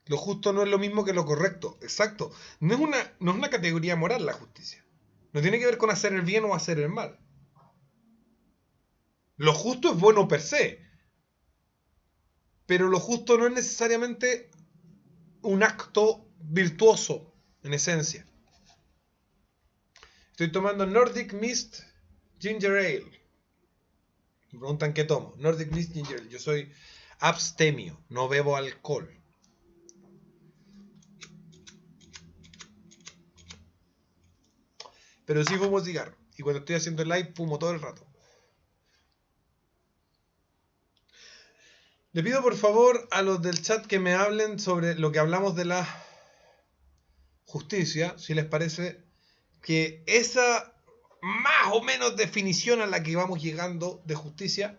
Lo justo no es lo mismo que lo correcto. Exacto. No es una categoría moral la justicia. No tiene que ver con hacer el bien o hacer el mal. Lo justo es bueno per se. Pero lo justo no es necesariamente un acto virtuoso, en esencia. Estoy tomando Nordic Mist Ginger Ale. Me preguntan qué tomo. Nordic Mist Ginger Ale. Yo soy abstemio. No bebo alcohol. Pero sí fumo cigarro. Y cuando estoy haciendo el live, fumo todo el rato. Le pido por favor a los del chat que me hablen sobre lo que hablamos de la justicia, si les parece que esa más o menos definición a la que vamos llegando de justicia,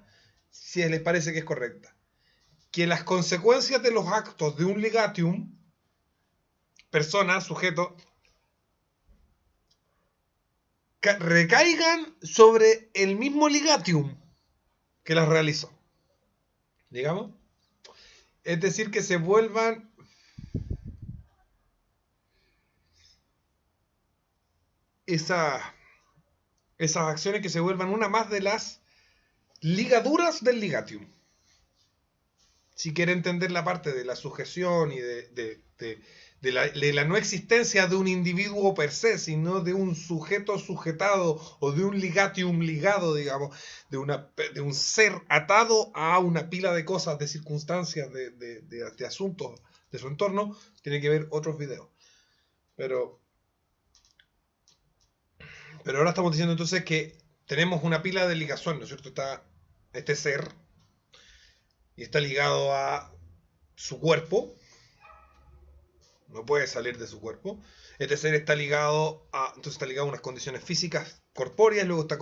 si les parece que es correcta. Que las consecuencias de los actos de un ligatium, persona, sujeto, recaigan sobre el mismo ligatium que las realizó. Digamos. Es decir, que se vuelvan esas acciones que se vuelvan una más de las ligaduras del ligatium. Si quiere entender la parte de la sujeción y de la no existencia de un individuo per se, sino de un sujeto sujetado o de un ligatium ligado, digamos, de un ser atado a una pila de cosas, de circunstancias, de asuntos de su entorno, tiene que ver otros videos. Pero ahora estamos diciendo entonces que tenemos una pila de ligazón, ¿no es cierto? Está este ser y está ligado a su cuerpo. No puede salir de su cuerpo. Este ser está ligado a unas condiciones físicas corpóreas, luego está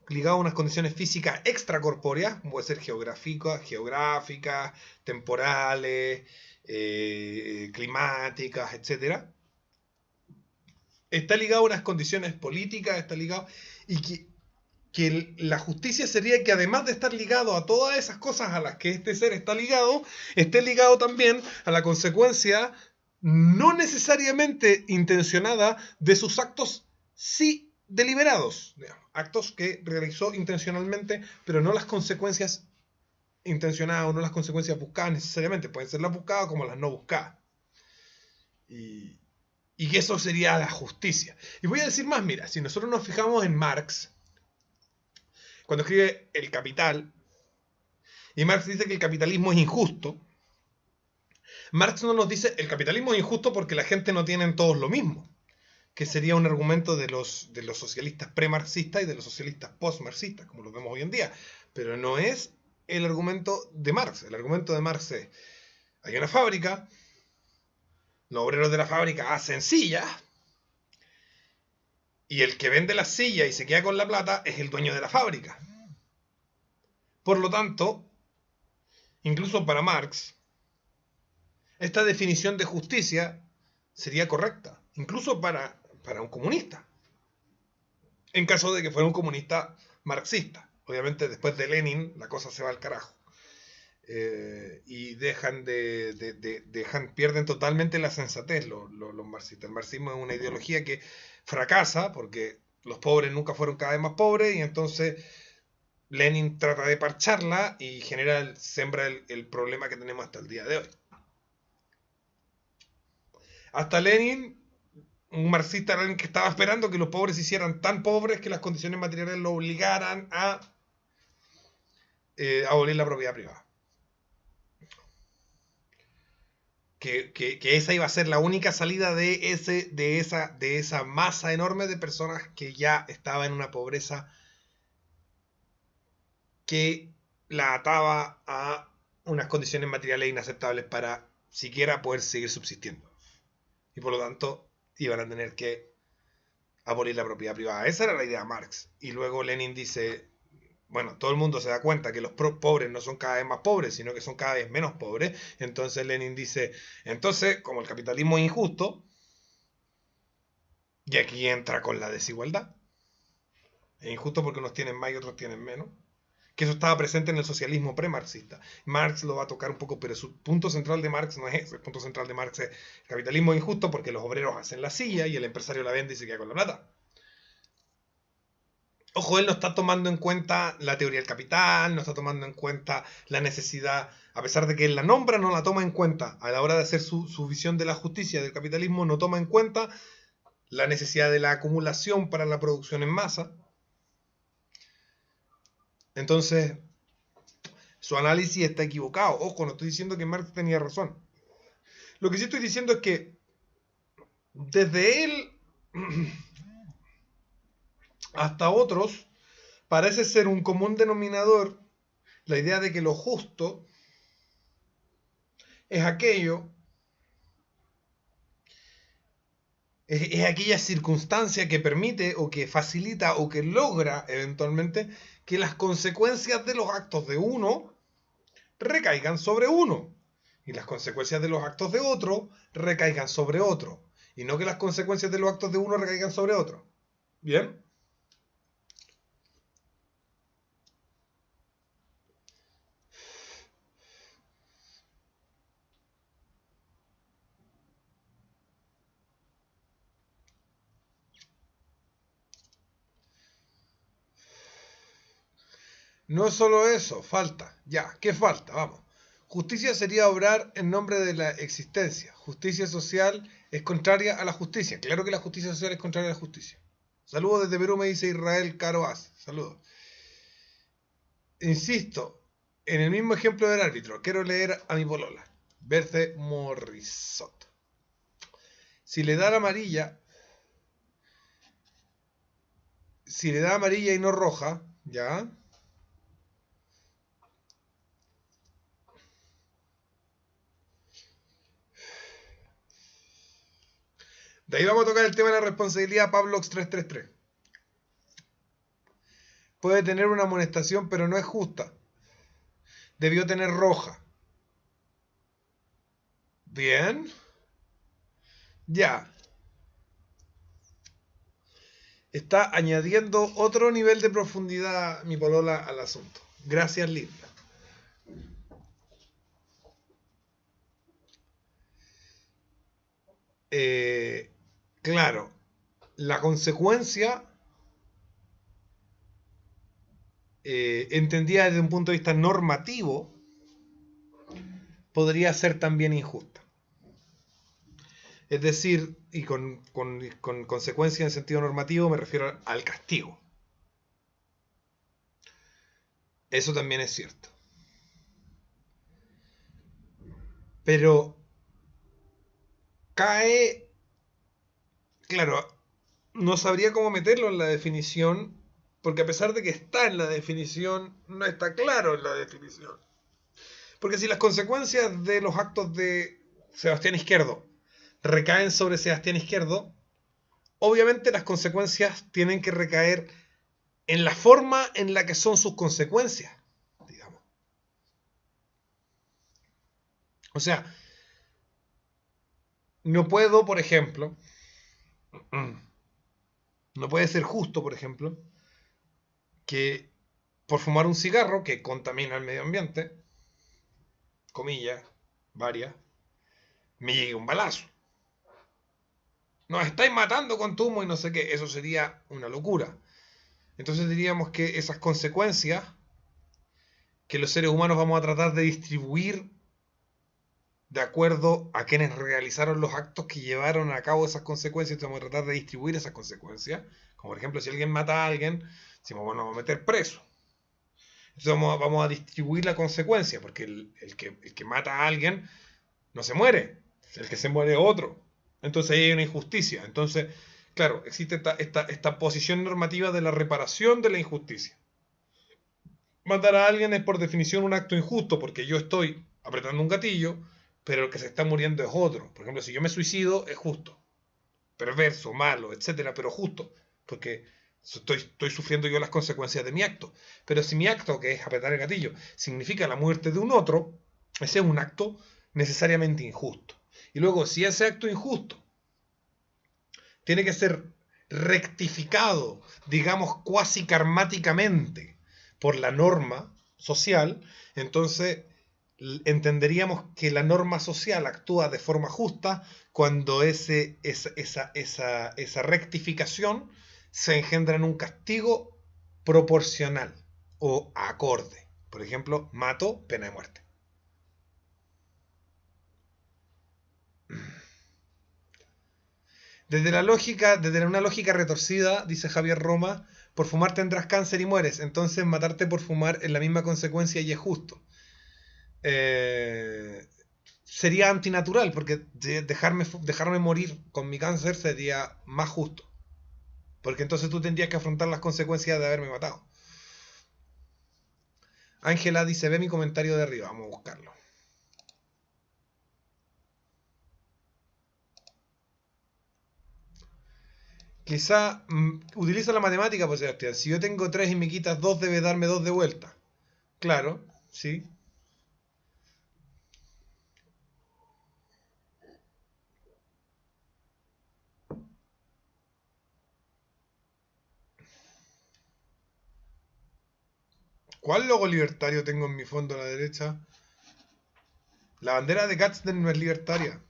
ligado a unas condiciones físicas extracorpóreas, puede ser geográficas, temporales, climáticas, etc. Está ligado a unas condiciones políticas, está ligado... Y que la justicia sería que además de estar ligado a todas esas cosas a las que este ser está ligado, esté ligado también a la consecuencia no necesariamente intencionada de sus actos sí deliberados, digamos, actos que realizó intencionalmente, pero no las consecuencias intencionadas o no las consecuencias buscadas necesariamente, pueden ser las buscadas como las no buscadas. Y que eso sería la justicia. Y voy a decir más, mira, si nosotros nos fijamos en Marx, cuando escribe El Capital, y Marx dice que el capitalismo es injusto, Marx no nos dice el capitalismo es injusto porque la gente no tiene todos lo mismo, que sería un argumento de los socialistas pre-marxistas y de los socialistas post-marxistas, como lo vemos hoy en día. Pero no es el argumento de Marx. El argumento de Marx es, hay una fábrica, los obreros de la fábrica hacen sillas, y el que vende la silla y se queda con la plata es el dueño de la fábrica. Por lo tanto, incluso para Marx, esta definición de justicia sería correcta, incluso para un comunista, en caso de que fuera un comunista marxista. Obviamente después de Lenin la cosa se va al carajo. Y pierden totalmente la sensatez los marxistas. El marxismo es una ideología que fracasa porque los pobres nunca fueron cada vez más pobres, y entonces Lenin trata de parcharla y sembra el problema que tenemos hasta el día de hoy. Hasta Lenin, un marxista era alguien que estaba esperando que los pobres se hicieran tan pobres que las condiciones materiales lo obligaran a abolir la propiedad privada. Que esa iba a ser la única salida de esa masa enorme de personas que ya estaba en una pobreza que la ataba a unas condiciones materiales inaceptables para siquiera poder seguir subsistiendo. Y por lo tanto iban a tener que abolir la propiedad privada. Esa era la idea de Marx. Y luego Lenin dice, bueno, todo el mundo se da cuenta que los pobres no son cada vez más pobres, sino que son cada vez menos pobres. Entonces Lenin dice, entonces, como el capitalismo es injusto, y aquí entra con la desigualdad, es injusto porque unos tienen más y otros tienen menos, que eso estaba presente en el socialismo pre-marxista. Marx lo va a tocar un poco, pero su punto central de Marx no es ese. El punto central de Marx es el capitalismo es injusto porque los obreros hacen la silla y el empresario la vende y se queda con la plata. Ojo, él no está tomando en cuenta la teoría del capital, no está tomando en cuenta la necesidad, a pesar de que él la nombra, no la toma en cuenta. A la hora de hacer su visión de la justicia del capitalismo, no toma en cuenta la necesidad de la acumulación para la producción en masa. Entonces, su análisis está equivocado. Ojo, no estoy diciendo que Marx tenía razón. Lo que sí estoy diciendo es que desde él hasta otros parece ser un común denominador la idea de que lo justo es aquello, es aquella circunstancia que permite o que facilita o que logra eventualmente que las consecuencias de los actos de uno recaigan sobre uno y las consecuencias de los actos de otro recaigan sobre otro, y no que las consecuencias de los actos de uno recaigan sobre otro. ¿Bien? No es solo eso, falta. Ya, ¿qué falta? Vamos. Justicia sería obrar en nombre de la existencia. Justicia social es contraria a la justicia. Claro que la justicia social es contraria a la justicia. Saludos desde Perú, me dice Israel Caroaz. Saludos. Insisto, en el mismo ejemplo del árbitro, quiero leer a mi polola. Berthe Morisot. Si le da la amarilla, y no roja, ¿ya? De ahí vamos a tocar el tema de la responsabilidad Pavlov's 333. Puede tener una amonestación, pero no es justa. Debió tener roja. Bien. Ya. Está añadiendo otro nivel de profundidad mi polola al asunto. Gracias, Lidia. Claro, la consecuencia, entendida desde un punto de vista normativo, podría ser también injusta. Es decir, y con consecuencia en sentido normativo me refiero al castigo. Eso también es cierto. Pero cae, claro, no sabría cómo meterlo en la definición, porque a pesar de que está en la definición, no está claro en la definición. Porque si las consecuencias de los actos de Sebastián Izquierdo recaen sobre Sebastián Izquierdo, obviamente las consecuencias tienen que recaer en la forma en la que son sus consecuencias, digamos. O sea, no puedo, por ejemplo, no puede ser justo, por ejemplo, que por fumar un cigarro que contamina el medio ambiente, comillas, varias, me llegue un balazo. Nos estáis matando con tu humo y no sé qué. Eso sería una locura. Entonces diríamos que esas consecuencias que los seres humanos vamos a tratar de distribuir de acuerdo a quienes realizaron los actos que llevaron a cabo esas consecuencias, vamos a tratar de distribuir esas consecuencias. Como por ejemplo, si alguien mata a alguien, decimos, bueno, vamos a meter preso. Entonces vamos a distribuir la consecuencia, porque el que mata a alguien no se muere, el que se muere es otro. Entonces ahí hay una injusticia. Entonces, claro, existe esta posición normativa de la reparación de la injusticia. Matar a alguien es por definición un acto injusto, porque yo estoy apretando un gatillo, pero el que se está muriendo es otro. Por ejemplo, si yo me suicido, es justo. Perverso, malo, etcétera, pero justo, porque estoy sufriendo yo las consecuencias de mi acto. Pero si mi acto, que es apretar el gatillo, significa la muerte de un otro, ese es un acto necesariamente injusto. Y luego, si ese acto injusto tiene que ser rectificado, digamos, cuasi karmáticamente por la norma social, entonces entenderíamos que la norma social actúa de forma justa cuando esa rectificación se engendra en un castigo proporcional o acorde. Por ejemplo, mato, pena de muerte. Desde una lógica retorcida, dice Javier Roma, por fumar tendrás cáncer y mueres, entonces matarte por fumar es la misma consecuencia y es justo. Sería antinatural, porque dejarme morir con mi cáncer sería más justo. Porque entonces tú tendrías que afrontar las consecuencias de haberme matado. Ángela dice, ve mi comentario de arriba, vamos a buscarlo. Quizá utiliza la matemática, pues Sebastián. Si yo tengo 3 y me quitas 2, debe darme 2 de vuelta. Claro, sí. ¿Cuál logo libertario tengo en mi fondo a la derecha? La bandera de Gadsden no es libertaria.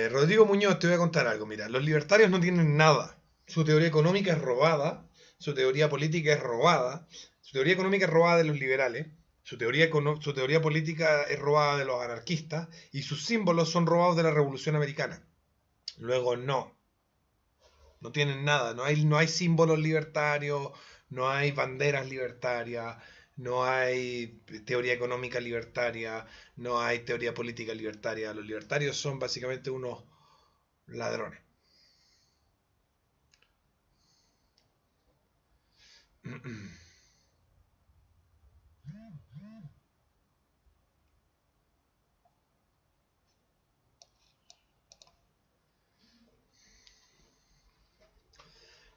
Rodrigo Muñoz, te voy a contar algo. Mira, los libertarios no tienen nada. Su teoría económica es robada. Su teoría política es robada. Su teoría económica es robada de los liberales. Su teoría política es robada de los anarquistas. Y sus símbolos son robados de la Revolución Americana. Luego no tienen nada. No hay símbolos libertarios. No hay banderas libertarias. no hay teoría económica libertaria, no hay teoría política libertaria. Los libertarios son básicamente unos ladrones.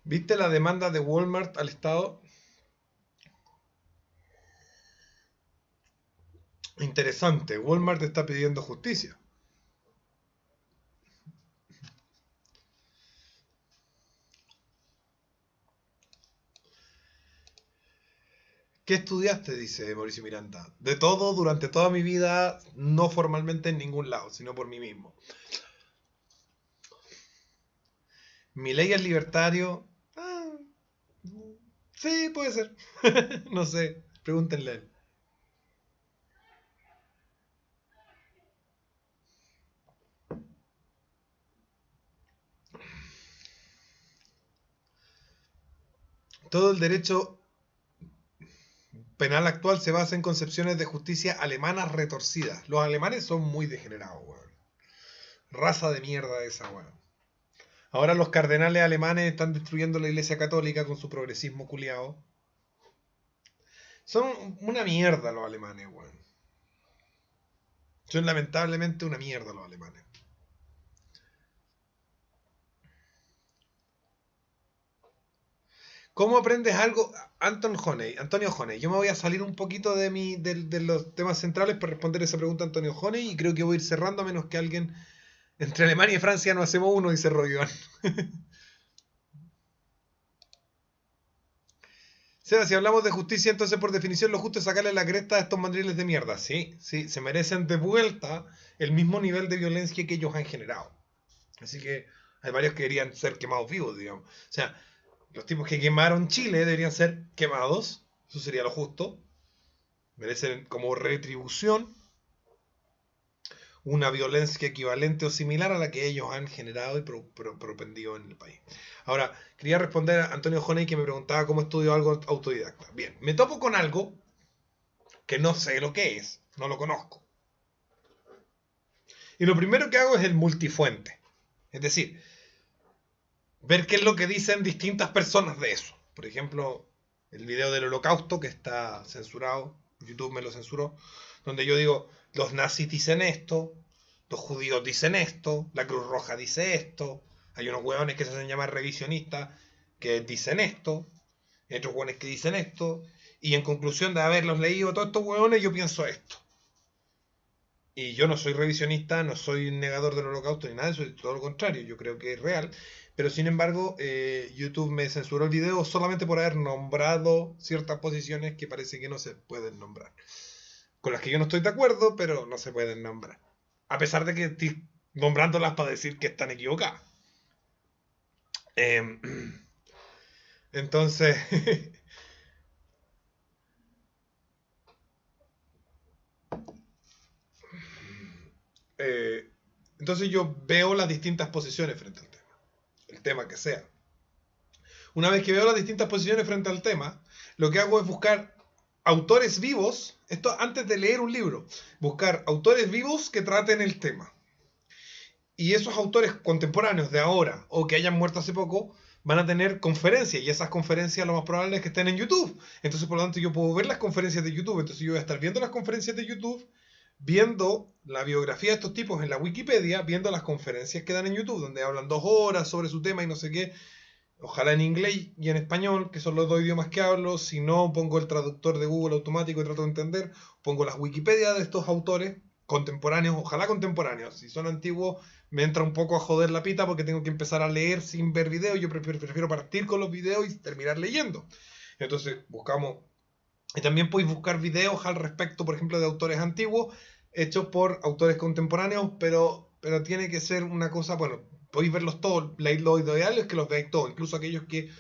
¿Viste la demanda de Walmart al Estado? Interesante, Walmart está pidiendo justicia. ¿Qué estudiaste? Dice Mauricio Miranda. De todo, durante toda mi vida, no formalmente en ningún lado, sino por mí mismo. ¿Milei es libertario? Sí, puede ser. No sé, pregúntenle a él. Todo el derecho penal actual se basa en concepciones de justicia alemanas retorcidas. Los alemanes son muy degenerados, weón. Raza de mierda esa, weón. Ahora los cardenales alemanes están destruyendo la Iglesia Católica con su progresismo culiado. Son una mierda los alemanes, weón. Son lamentablemente una mierda los alemanes. ¿Cómo aprendes algo? Antonio Honey. Yo me voy a salir un poquito de los temas centrales para responder esa pregunta a Antonio Honey y creo que voy a ir cerrando a menos que alguien... Entre Alemania y Francia no hacemos uno, dice Rodrigo. Seba, si hablamos de justicia, entonces por definición lo justo es sacarle la cresta a estos mandriles de mierda. Sí, se merecen de vuelta el mismo nivel de violencia que ellos han generado. Así que hay varios que deberían ser quemados vivos, digamos. O sea, los tipos que quemaron Chile deberían ser quemados. Eso sería lo justo. Merecen como retribución una violencia equivalente o similar a la que ellos han generado y propendido en el país. Ahora, quería responder a Antonio Honey que me preguntaba cómo estudio algo autodidacta. Bien, me topo con algo que no sé lo que es, no lo conozco. Y lo primero que hago es el multifuente. Es decir, ver qué es lo que dicen distintas personas de eso. Por ejemplo, el video del Holocausto que está censurado, YouTube me lo censuró, donde yo digo, los nazis dicen esto, los judíos dicen esto, la Cruz Roja dice esto, hay unos hueones que se hacen llamar revisionistas que dicen esto, y otros hueones que dicen esto, y en conclusión de haberlos leído todos estos hueones, yo pienso esto. Y yo no soy revisionista, no soy negador del Holocausto ni nada de eso, todo lo contrario, yo creo que es real. Pero sin embargo, YouTube me censuró el video solamente por haber nombrado ciertas posiciones que parece que no se pueden nombrar. Con las que yo no estoy de acuerdo, pero no se pueden nombrar. A pesar de que estoy nombrándolas para decir que están equivocadas. Entonces... entonces yo veo las distintas posiciones frente al tema. El tema que sea. Una vez que veo las distintas posiciones frente al tema, lo que hago es buscar autores vivos, esto antes de leer un libro, buscar autores vivos que traten el tema. Y esos autores contemporáneos de ahora, o que hayan muerto hace poco, van a tener conferencias, y esas conferencias lo más probable es que estén en YouTube. Entonces, por lo tanto, yo puedo ver las conferencias de YouTube. Entonces yo voy a estar viendo las conferencias de YouTube, viendo la biografía de estos tipos en la Wikipedia, viendo las conferencias que dan en YouTube, donde hablan 2 horas sobre su tema y no sé qué. Ojalá en inglés y en español, que son los 2 idiomas que hablo. Si no, pongo el traductor de Google automático y trato de entender. Pongo las Wikipedia de estos autores contemporáneos, ojalá contemporáneos. Si son antiguos, me entra un poco a joder la pita porque tengo que empezar a leer sin ver videos. Yo prefiero partir con los videos y terminar leyendo. Entonces buscamos... Y también podéis buscar videos al respecto, por ejemplo, de autores antiguos, hechos por autores contemporáneos, pero tiene que ser una cosa, bueno, podéis verlos todos, lo ideal es que los veáis todos, incluso aquellos que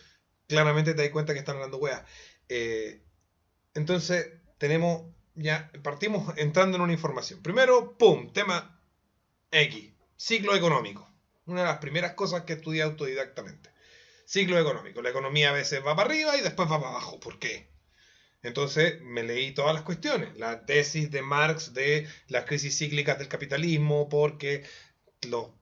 claramente te das cuenta que están hablando weas. Entonces, partimos entrando en una información. Primero, pum, tema X, ciclo económico. Una de las primeras cosas que estudié autodidactamente. Ciclo económico. La economía a veces va para arriba y después va para abajo. ¿Por qué? Entonces me leí todas las cuestiones, la tesis de Marx de las crisis cíclicas del capitalismo, porque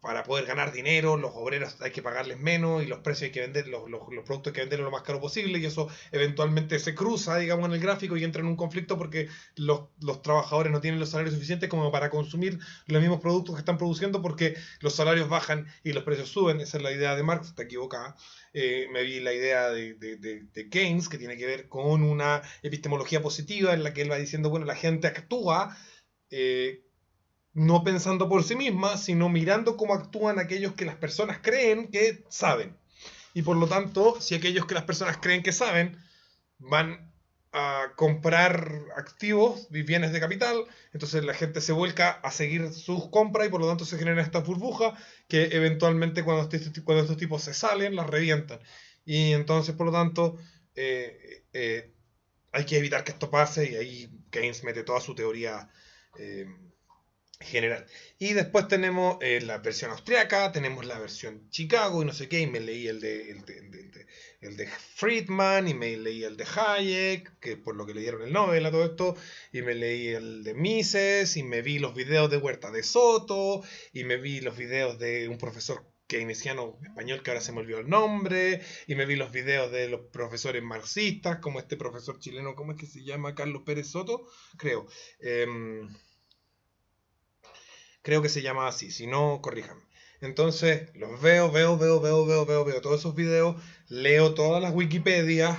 para poder ganar dinero, los obreros hay que pagarles menos y los precios hay que vender, los productos hay que venderlos lo más caro posible, y eso eventualmente se cruza, digamos, en el gráfico y entra en un conflicto porque los trabajadores no tienen los salarios suficientes como para consumir los mismos productos que están produciendo, porque los salarios bajan y los precios suben. Esa es la idea de Marx, está equivocada. Me vi la idea de Keynes, que tiene que ver con una epistemología positiva en la que él va diciendo, bueno, la gente actúa no pensando por sí misma, sino mirando cómo actúan aquellos que las personas creen que saben. Y por lo tanto, si aquellos que las personas creen que saben van a comprar activos y bienes de capital, entonces la gente se vuelca a seguir sus compras y por lo tanto se generan estas burbujas que eventualmente cuando estos tipos se salen, las revientan. Y entonces, por lo tanto, hay que evitar que esto pase, y ahí Keynes mete toda su teoría general. Y después tenemos la versión austriaca, tenemos la versión Chicago y no sé qué, y me leí el de Friedman, y me leí el de Hayek, que por lo que le dieron el Nobel a todo esto, y me leí el de Mises, y me vi los videos de Huerta de Soto, y me vi los videos de un profesor keynesiano español que ahora se me olvidó el nombre, y me vi los videos de los profesores marxistas, como este profesor chileno, ¿cómo es que se llama? Carlos Pérez Soto, creo. Creo que se llama así, si no, corríjanme. Entonces, los veo todos esos videos, leo todas las Wikipedias,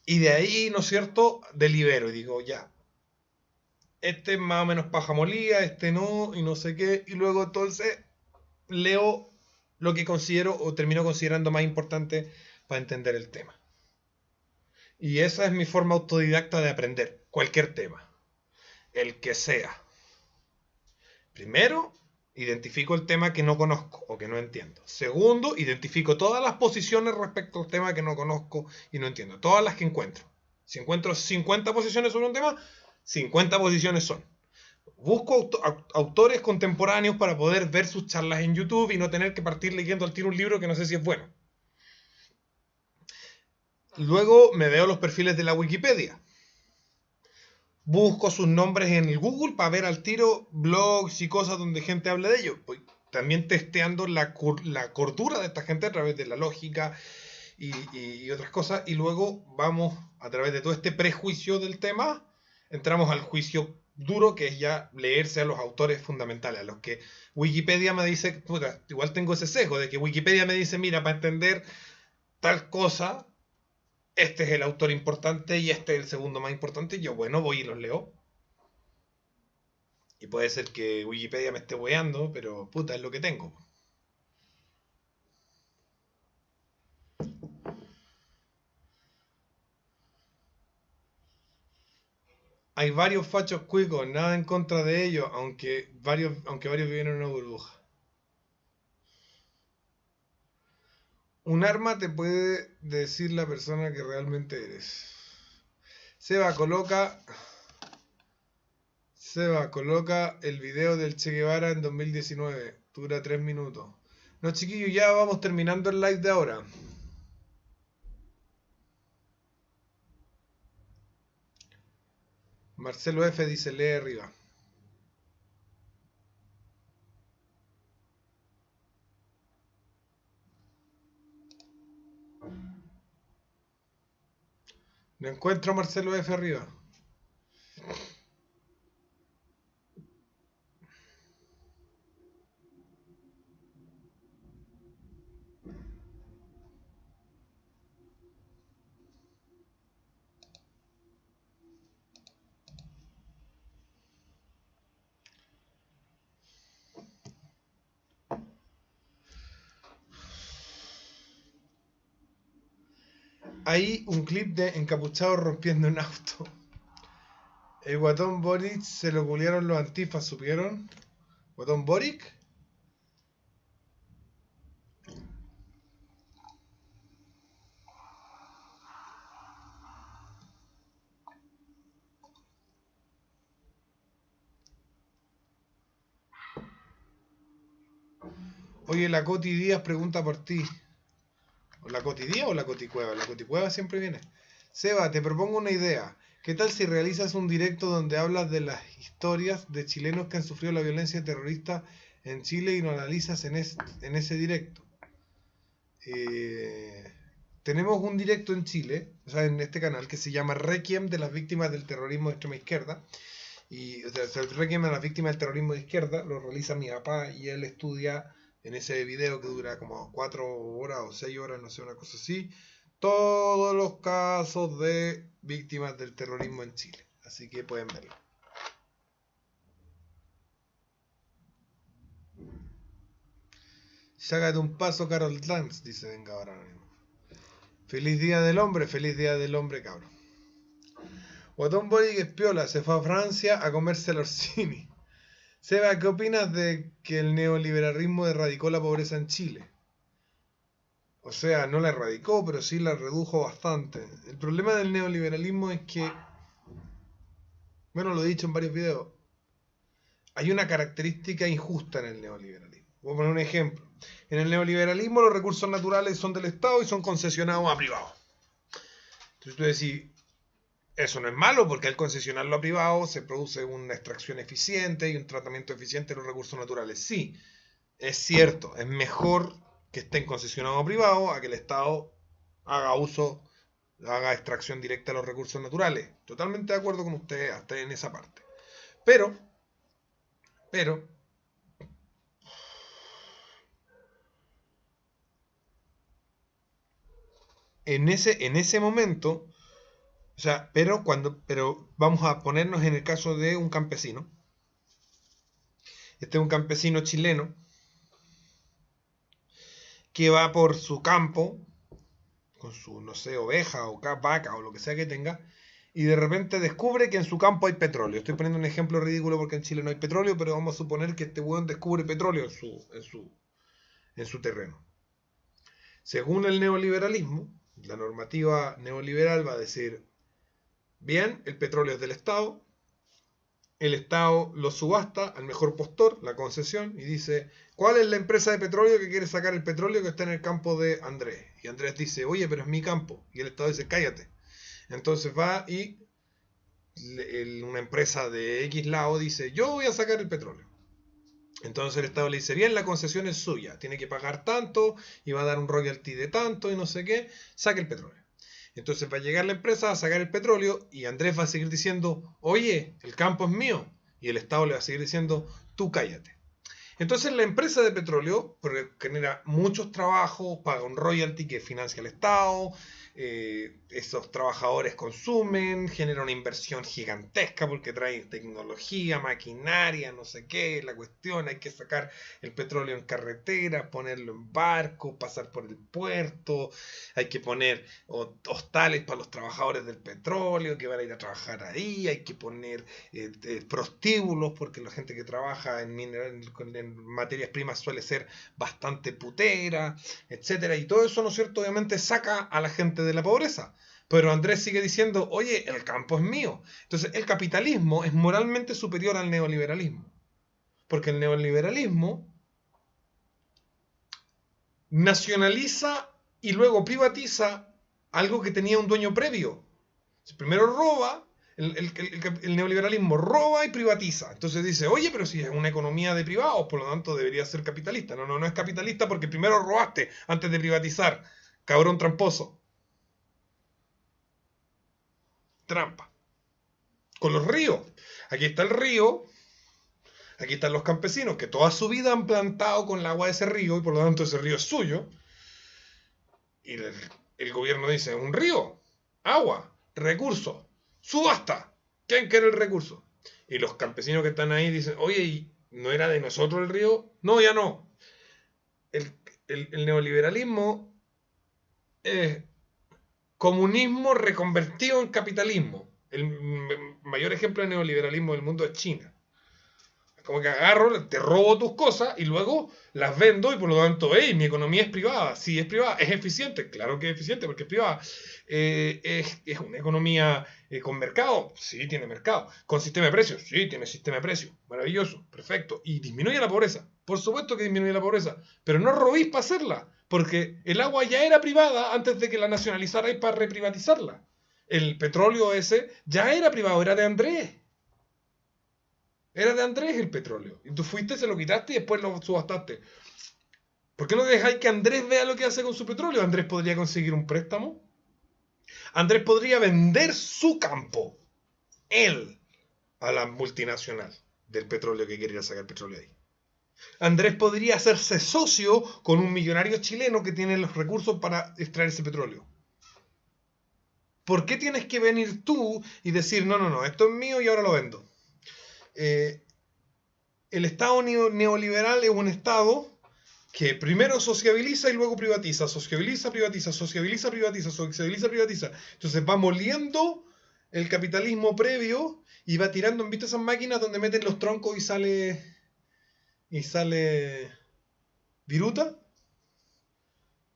y de ahí, ¿no es cierto?, delibero y digo, ya, este es más o menos paja molida, este no, y no sé qué, y luego entonces leo lo que considero o termino considerando más importante para entender el tema. Y esa es mi forma autodidacta de aprender cualquier tema, el que sea. Primero, identifico el tema que no conozco o que no entiendo. Segundo, identifico todas las posiciones respecto al tema que no conozco y no entiendo. Todas las que encuentro. Si encuentro 50 posiciones sobre un tema, 50 posiciones son. Busco autores contemporáneos para poder ver sus charlas en YouTube y no tener que partir leyendo al tiro un libro que no sé si es bueno. Luego me veo los perfiles de la Wikipedia. Busco sus nombres en el Google para ver al tiro blogs y cosas donde gente habla de ellos. Voy también testeando la cordura de esta gente a través de la lógica y otras cosas. Y luego vamos, a través de todo este prejuicio del tema, entramos al juicio duro, que es ya leerse a los autores fundamentales, a los que Wikipedia me dice, puta, igual tengo ese sesgo de que Wikipedia me dice, mira, para entender tal cosa, este es el autor importante y este es el segundo más importante, y yo, bueno, voy y los leo. Y puede ser que Wikipedia me esté weando, pero puta, es lo que tengo. Hay varios fachos cuicos, nada en contra de ellos, aunque varios viven en una burbuja. Un arma te puede decir la persona que realmente eres. Seba coloca el video del Che Guevara en 2019. Dura 3 minutos. No, chiquillos, ya vamos terminando el live de ahora. Marcelo F. dice, lee arriba. No encuentro a Marcelo F. arriba. Hay un clip de encapuchados rompiendo un auto. El guatón Boric se lo culiaron los antifas, ¿supieron? ¿Guatón Boric? Oye, la Coti Díaz pregunta por ti. ¿O la Coti Díaz o la Coti Cueva? La Coti Cueva siempre viene. Seba, te propongo una idea. ¿Qué tal si realizas un directo donde hablas de las historias de chilenos que han sufrido la violencia terrorista en Chile y lo analizas en ese directo? Tenemos un directo en Chile, o sea, en este canal, que se llama Requiem de las víctimas del terrorismo de extrema izquierda. Y o sea, el Requiem de las víctimas del terrorismo de izquierda lo realiza mi papá y él estudia en ese video que dura como 4 horas o 6 horas, no sé, una cosa así, todos los casos de víctimas del terrorismo en Chile. Así que pueden verlo. Sácate un paso, Carol Dance, dice venga ahora mismo. Feliz día del hombre, cabrón. Guatón Boric es piola, se fue a Francia a comerse el Orsini. Seba, ¿qué opinas de que el neoliberalismo erradicó la pobreza en Chile? O sea, no la erradicó, pero sí la redujo bastante. El problema del neoliberalismo es que, bueno, lo he dicho en varios videos, hay una característica injusta en el neoliberalismo. Voy a poner un ejemplo. En el neoliberalismo los recursos naturales son del Estado y son concesionados a privados. Entonces tú decís, eso no es malo porque al concesionarlo a privado se produce una extracción eficiente y un tratamiento eficiente de los recursos naturales. Sí, es cierto, es mejor que estén concesionados a privado a que el Estado haga extracción directa de los recursos naturales. Totalmente de acuerdo con usted hasta en esa parte. Pero en ese momento, o sea, pero vamos a ponernos en el caso de un campesino. Este es un campesino chileno que va por su campo con su, no sé, oveja o vaca o lo que sea que tenga, y de repente descubre que en su campo hay petróleo. Estoy poniendo un ejemplo ridículo porque en Chile no hay petróleo, pero vamos a suponer que este weón descubre petróleo en su terreno. Según el neoliberalismo, la normativa neoliberal va a decir, bien, el petróleo es del Estado, el Estado lo subasta al mejor postor, la concesión, y dice, ¿cuál es la empresa de petróleo que quiere sacar el petróleo que está en el campo de Andrés? Y Andrés dice, oye, pero es mi campo. Y el Estado dice, cállate. Entonces va y una empresa de X lado dice, yo voy a sacar el petróleo. Entonces el Estado le dice, bien, la concesión es suya, tiene que pagar tanto y va a dar un royalty de tanto y no sé qué, saque el petróleo. Entonces va a llegar la empresa a sacar el petróleo y Andrés va a seguir diciendo, oye, el campo es mío. Y el Estado le va a seguir diciendo, tú cállate. Entonces la empresa de petróleo genera muchos trabajos, paga un royalty que financia el Estado, esos trabajadores consumen, genera una inversión gigantesca porque trae tecnología, maquinaria, no sé qué, la cuestión, hay que sacar el petróleo en carretera, ponerlo en barco, pasar por el puerto, hay que poner hostales para los trabajadores del petróleo que van a ir a trabajar ahí, hay que poner prostíbulos porque la gente que trabaja en materias primas suele ser bastante putera, etcétera, y todo eso, ¿no es cierto?, obviamente saca a la gente de la pobreza. Pero Andrés sigue diciendo, oye, el campo es mío. Entonces el capitalismo es moralmente superior al neoliberalismo. Porque el neoliberalismo nacionaliza y luego privatiza algo que tenía un dueño previo. Primero roba, el neoliberalismo roba y privatiza. Entonces dice, oye, pero si es una economía de privados, por lo tanto debería ser capitalista. No es capitalista porque primero robaste antes de privatizar. Cabrón tramposo. Trampa. Con los ríos. Aquí está el río. Aquí están los campesinos que toda su vida han plantado con el agua de ese río y por lo tanto ese río es suyo. Y el gobierno dice, un río, agua, recursos, subasta. ¿Quién quiere el recurso? Y los campesinos que están ahí dicen, oye, ¿no era de nosotros el río? No, ya no. El neoliberalismo es comunismo reconvertido en capitalismo. El mayor ejemplo de neoliberalismo del mundo es China. Como que agarro, te robo tus cosas y luego las vendo y por lo tanto, hey, mi economía es privada. Sí, es privada. ¿Es eficiente? Claro que es eficiente porque es privada. ¿Es una economía con mercado? Sí, tiene mercado. ¿Con sistema de precios? Sí, tiene sistema de precios. Maravilloso, perfecto. ¿Y disminuye la pobreza? Por supuesto que disminuye la pobreza. Pero no robéis para hacerla. Porque el agua ya era privada antes de que la nacionalizarais para reprivatizarla. el petróleo ese ya era privado, era de Andrés. Era de Andrés el petróleo. Y tú fuiste, se lo quitaste y después lo subastaste. ¿Por qué no dejáis que Andrés vea lo que hace con su petróleo? Andrés podría conseguir un préstamo. Andrés podría vender su campo, él, a la multinacional del petróleo que quiere ir a sacar petróleo ahí. Andrés podría hacerse socio con un millonario chileno que tiene los recursos para extraer ese petróleo. ¿Por qué tienes que venir tú y decir, no, esto es mío y ahora lo vendo? El Estado neoliberal es un Estado que primero sociabiliza y luego privatiza, sociabiliza, privatiza, sociabiliza, privatiza, sociabiliza, privatiza. Entonces va moliendo el capitalismo previo y va tirando, ¿viste esas máquinas donde meten los troncos y sale viruta?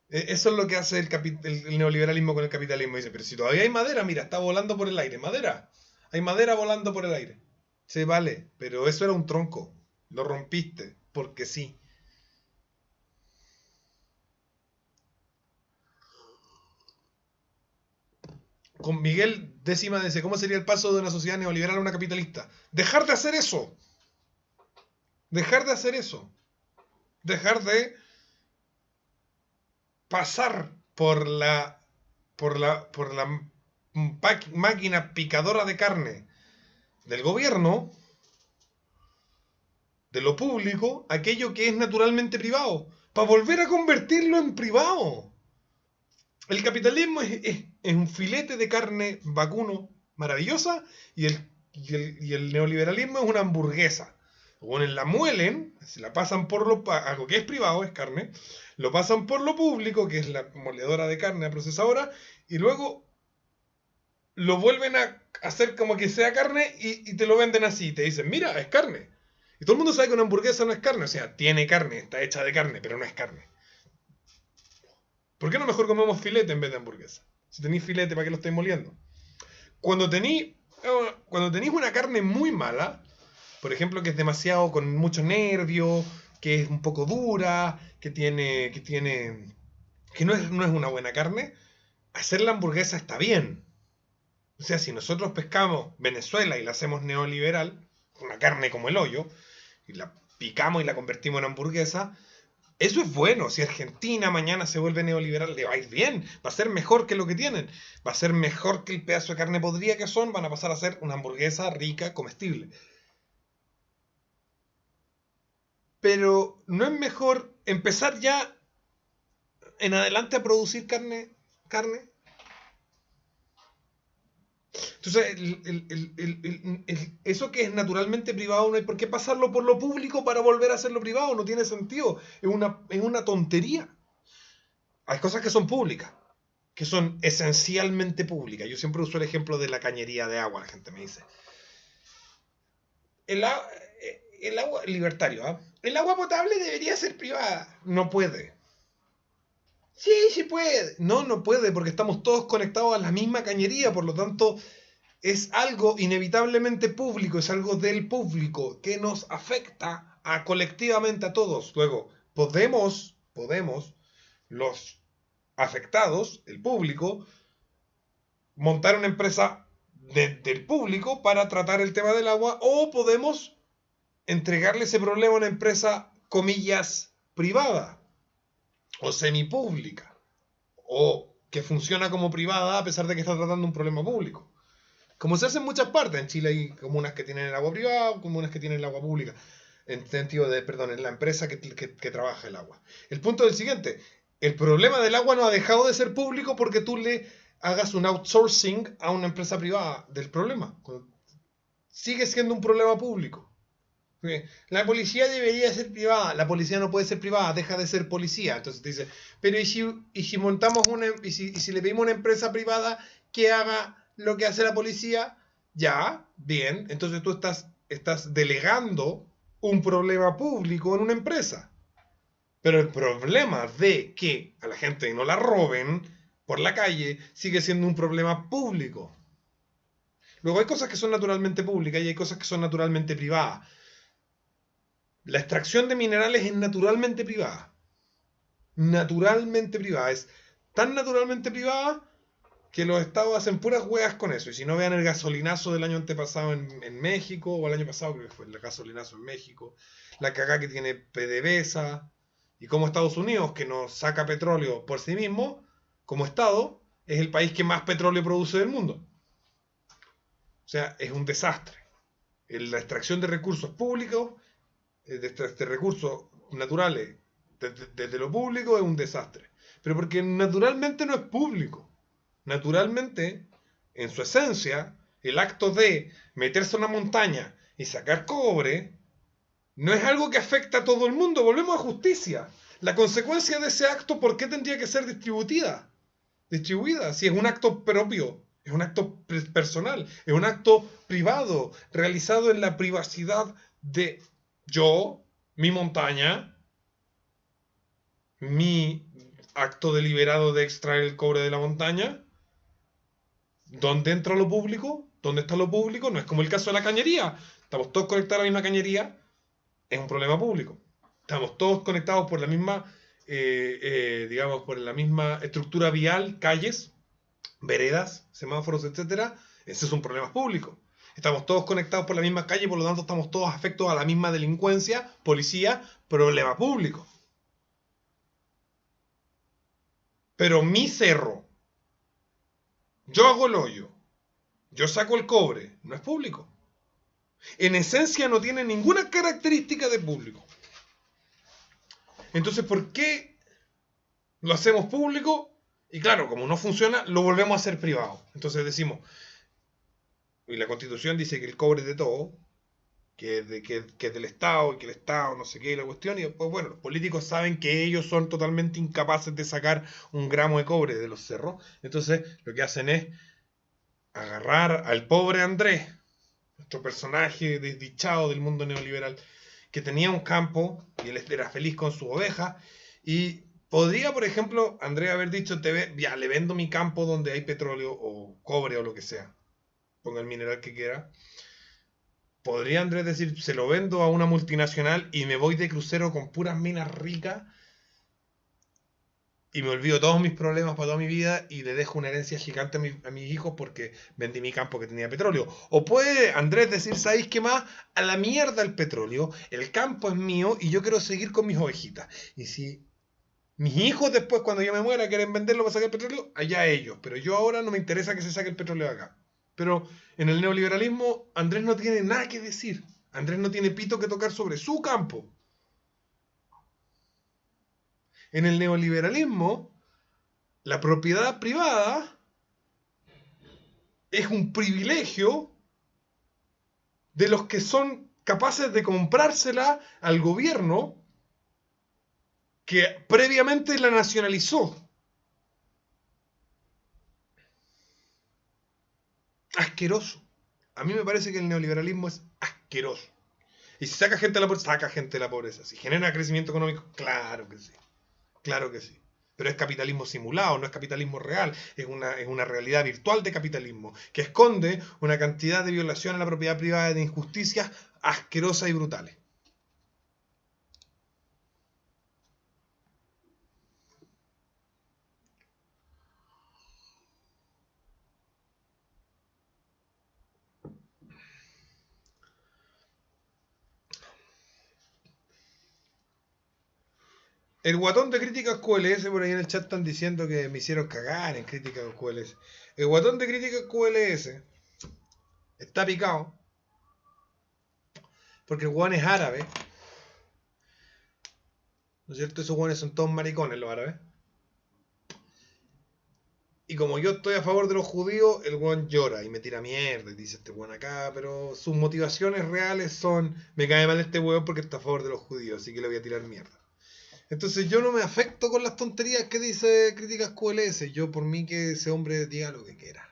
Eso es lo que hace el neoliberalismo con el capitalismo. Dice, pero si todavía hay madera, mira, está volando por el aire. Madera. Hay madera volando por el aire. Sí, vale, pero eso era un tronco. Lo rompiste, porque sí. Con Miguel Décima dice, ¿cómo sería el paso de una sociedad neoliberal a una capitalista? Dejar de hacer eso. Dejar de hacer eso. Dejar de pasar por la máquina picadora de carne del gobierno, de lo público, aquello que es naturalmente privado, para volver a convertirlo en privado. El capitalismo es un filete de carne vacuno maravillosa y el neoliberalismo es una hamburguesa. Bueno, la muelen, se la pasan por algo que es privado, es carne, lo pasan por lo público, que es la moledora de carne, la procesadora, y luego lo vuelven a hacer como que sea carne y te lo venden así. Te dicen, mira, es carne. Y todo el mundo sabe que una hamburguesa no es carne, o sea, tiene carne, está hecha de carne, pero no es carne. ¿Por qué no mejor comemos filete en vez de hamburguesa? Si tenéis filete, ¿para qué lo estáis moliendo? Cuando tenéis una carne muy mala, por ejemplo, que es demasiado con mucho nervio, que es un poco dura, que no es una buena carne, hacer la hamburguesa está bien. O sea, si nosotros pescamos Venezuela y la hacemos neoliberal, una carne como el hoyo, y la picamos y la convertimos en hamburguesa, eso es bueno. Si Argentina mañana se vuelve neoliberal, le va a ir bien, va a ser mejor que lo que tienen, va a ser mejor que el pedazo de carne podrida que son, van a pasar a ser una hamburguesa rica, comestible. Pero ¿no es mejor empezar ya en adelante a producir carne? Entonces, eso que es naturalmente privado, no hay por qué pasarlo por lo público para volver a hacerlo privado, no tiene sentido, es una tontería. Hay cosas que son públicas, que son esencialmente públicas. Yo siempre uso el ejemplo de la cañería de agua, la gente me dice. El agua, libertario, ¿eh? El agua potable debería ser privada. No puede. Sí puede. No puede, porque estamos todos conectados a la misma cañería, por lo tanto, es algo inevitablemente público, es algo del público que nos afecta colectivamente a todos. Luego, podemos, los afectados, el público, montar una empresa del público para tratar el tema del agua, o podemos entregarle ese problema a una empresa, comillas, privada o semipública, o que funciona como privada a pesar de que está tratando un problema público. Como se hace en muchas partes. En Chile hay comunas que tienen el agua privada, comunas que tienen el agua pública. En sentido de, es la empresa que trabaja el agua. El punto es el siguiente. El problema del agua no ha dejado de ser público porque tú le hagas un outsourcing a una empresa privada del problema. Sigue siendo un problema público. La policía debería ser privada. La policía no puede ser privada, deja de ser policía. Entonces te dice, pero ¿y si montamos y si le pedimos a una empresa privada que haga lo que hace la policía? Ya, bien. Entonces tú estás delegando un problema público en una empresa. Pero el problema de que a la gente no la roben por la calle sigue siendo un problema público. Luego hay cosas que son naturalmente públicas y hay cosas que son naturalmente privadas. La extracción de minerales es naturalmente privada. Naturalmente privada. Es tan naturalmente privada que los estados hacen puras hueas con eso. Y si no, vean el gasolinazo del año antepasado en México, o el año pasado creo que fue el gasolinazo en México, la cagada que tiene PDVSA, y como Estados Unidos, que nos saca petróleo por sí mismo, como estado, es el país que más petróleo produce del mundo. O sea, es un desastre. La extracción de recursos públicos, de recursos naturales, desde lo público es un desastre. Pero porque naturalmente no es público. Naturalmente, en su esencia, el acto de meterse a una montaña y sacar cobre no es algo que afecta a todo el mundo. Volvemos a justicia. La consecuencia de ese acto, ¿por qué tendría que ser distribuida? Si es un acto propio, es un acto personal, es un acto privado, realizado en la privacidad de yo, mi montaña, mi acto deliberado de extraer el cobre de la montaña. ¿Dónde entra lo público? ¿Dónde está lo público? No es como el caso de la cañería. Estamos todos conectados a la misma cañería. Es un problema público. Estamos todos conectados por la misma, digamos, por la misma estructura vial, calles, veredas, semáforos, etcétera. Ese es un problema público. Estamos todos conectados por la misma calle, por lo tanto estamos todos afectos a la misma delincuencia, policía, problema público. Pero mi cerro, yo hago el hoyo, yo saco el cobre, no es público. En esencia no tiene ninguna característica de público. Entonces, ¿por qué lo hacemos público? Y claro, como no funciona, lo volvemos a hacer privado. Entonces decimos, y la Constitución dice que el cobre es de todo, que es del Estado, y que el Estado no sé qué, y la cuestión, y pues bueno, los políticos saben que ellos son totalmente incapaces de sacar un gramo de cobre de los cerros. Entonces, lo que hacen es agarrar al pobre Andrés, nuestro personaje desdichado del mundo neoliberal, que tenía un campo y él era feliz con sus ovejas, y podría, por ejemplo, Andrés haber dicho, ya, le vendo mi campo donde hay petróleo o cobre o lo que sea, ponga el mineral que quiera. Podría Andrés decir, se lo vendo a una multinacional y me voy de crucero con puras minas ricas y me olvido todos mis problemas para toda mi vida y le dejo una herencia gigante a mis hijos porque vendí mi campo que tenía petróleo. O puede Andrés decir, ¿sabéis qué más? A la mierda el petróleo, el campo es mío y yo quiero seguir con mis ovejitas. Y si mis hijos después, cuando yo me muera, quieren venderlo para sacar el petróleo, allá ellos. Pero yo ahora no me interesa que se saque el petróleo de acá. Pero en el neoliberalismo, Andrés no tiene nada que decir. Andrés no tiene pito que tocar sobre su campo. En el neoliberalismo, la propiedad privada es un privilegio de los que son capaces de comprársela al gobierno que previamente la nacionalizó. Asqueroso. A mí me parece que el neoliberalismo es asqueroso. Y si saca gente de la pobreza, saca gente de la pobreza. Si genera crecimiento económico, claro que sí. Claro que sí. Pero es capitalismo simulado, no es capitalismo real. Es una realidad virtual de capitalismo que esconde una cantidad de violación a la propiedad privada y de injusticias asquerosas y brutales. El guatón de Críticas QLS, por ahí en el chat están diciendo que me hicieron cagar en Críticas QLS. El guatón de Críticas QLS está picado porque el guan es árabe. ¿No es cierto? Esos guanes son todos maricones los árabes. Y como yo estoy a favor de los judíos, el guan llora y me tira mierda y dice este guan acá, pero sus motivaciones reales son, me cae mal este hueón porque está a favor de los judíos, así que le voy a tirar mierda. Entonces yo no me afecto con las tonterías que dice Críticas QLS. Yo por mí que ese hombre diga lo que quiera.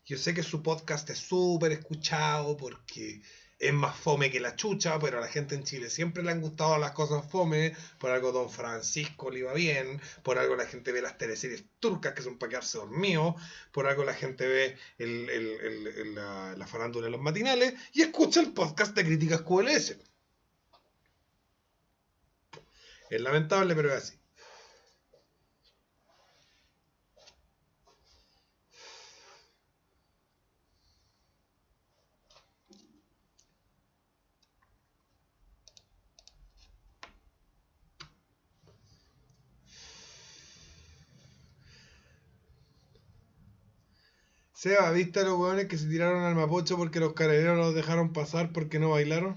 Yo sé que su podcast es súper escuchado porque es más fome que la chucha, pero a la gente en Chile siempre le han gustado las cosas fome. Por algo Don Francisco le iba bien. Por algo la gente ve las teleseries turcas que son para quedarse dormidos. Por algo la gente ve la farándula de los matinales y escucha el podcast de Críticas QLS. Es lamentable, pero es así. Seba, ¿viste a los hueones que se tiraron al Mapocho porque los carabineros los dejaron pasar porque no bailaron?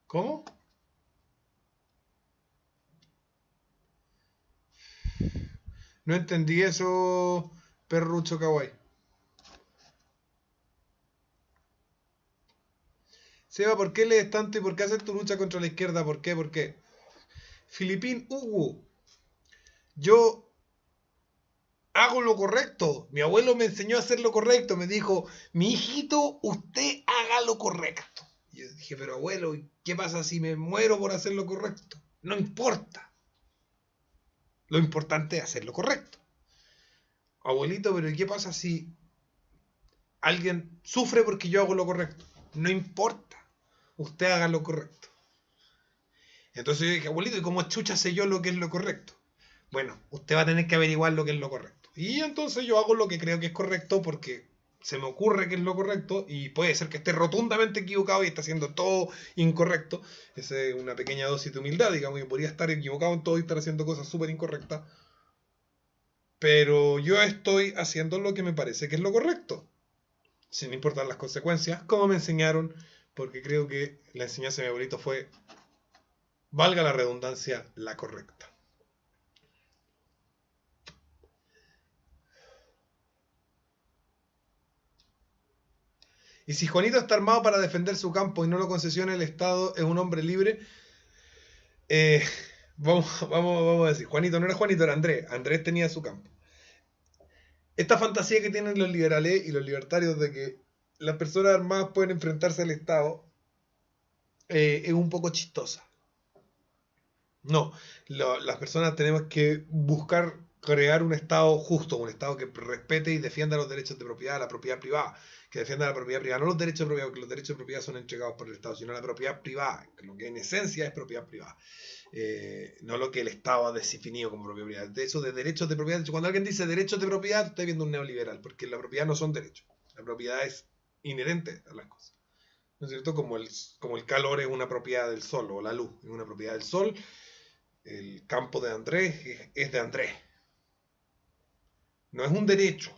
¿Cómo? No entendí eso, perrucho kawaii. Seba, ¿por qué lees tanto y por qué haces tu lucha contra la izquierda? ¿Por qué? ¿Por qué? Filipín Hugo, yo hago lo correcto. Mi abuelo me enseñó a hacer lo correcto. Me dijo, mi hijito, usted haga lo correcto. Y yo dije, pero abuelo, ¿qué pasa si me muero por hacer lo correcto? No importa. Lo importante es hacer lo correcto. Abuelito, pero ¿qué pasa si alguien sufre porque yo hago lo correcto? No importa. Usted haga lo correcto. Entonces yo dije, abuelito, ¿y cómo chucha sé yo lo que es lo correcto? Bueno, usted va a tener que averiguar lo que es lo correcto. Y entonces yo hago lo que creo que es correcto porque se me ocurre que es lo correcto y puede ser que esté rotundamente equivocado y está haciendo todo incorrecto. Esa es una pequeña dosis de humildad, digamos, yo podría estar equivocado en todo y estar haciendo cosas súper incorrectas. Pero yo estoy haciendo lo que me parece que es lo correcto, sin importar las consecuencias, como me enseñaron, porque creo que la enseñanza de mi abuelito fue, valga la redundancia, la correcta. Y si Juanito está armado para defender su campo y no lo concesiona el Estado, es un hombre libre. Eh, vamos a decir, Juanito no era Juanito, era Andrés. Andrés tenía su campo. Esta fantasía que tienen los liberales y los libertarios de que las personas armadas pueden enfrentarse al Estado es un poco chistosa. No, las personas tenemos que buscar crear un Estado justo, un Estado que respete y defienda los derechos de propiedad, la propiedad privada, que defienda la propiedad privada, no los derechos de propiedad, porque los derechos de propiedad son entregados por el Estado, sino la propiedad privada, que lo que en esencia es propiedad privada, no lo que el Estado ha definido como propiedad privada. De hecho, de derechos de propiedad, cuando alguien dice derechos de propiedad, está viendo un neoliberal, porque la propiedad no son derechos, la propiedad es inherente a las cosas. ¿No es cierto? Como el calor es una propiedad del sol, o la luz es una propiedad del sol, el campo de Andrés es de Andrés. No es un derecho,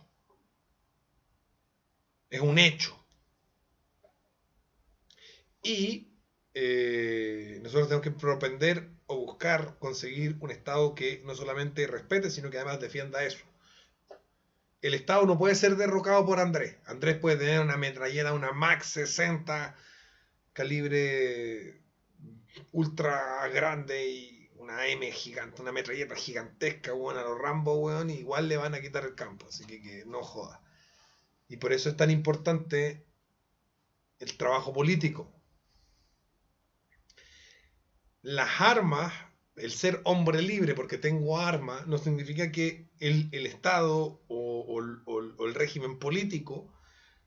es un hecho. Y nosotros tenemos que propender o buscar conseguir un Estado que no solamente respete, sino que además defienda eso. El Estado no puede ser derrocado por Andrés. Andrés puede tener una metralleta, una Max 60, calibre ultra grande y una M gigante, una metralleta gigantesca, weón, a los Rambo, weón, y igual le van a quitar el campo, así que no joda. Y por eso es tan importante el trabajo político. Las armas, el ser hombre libre porque tengo armas, no significa que el Estado o el régimen político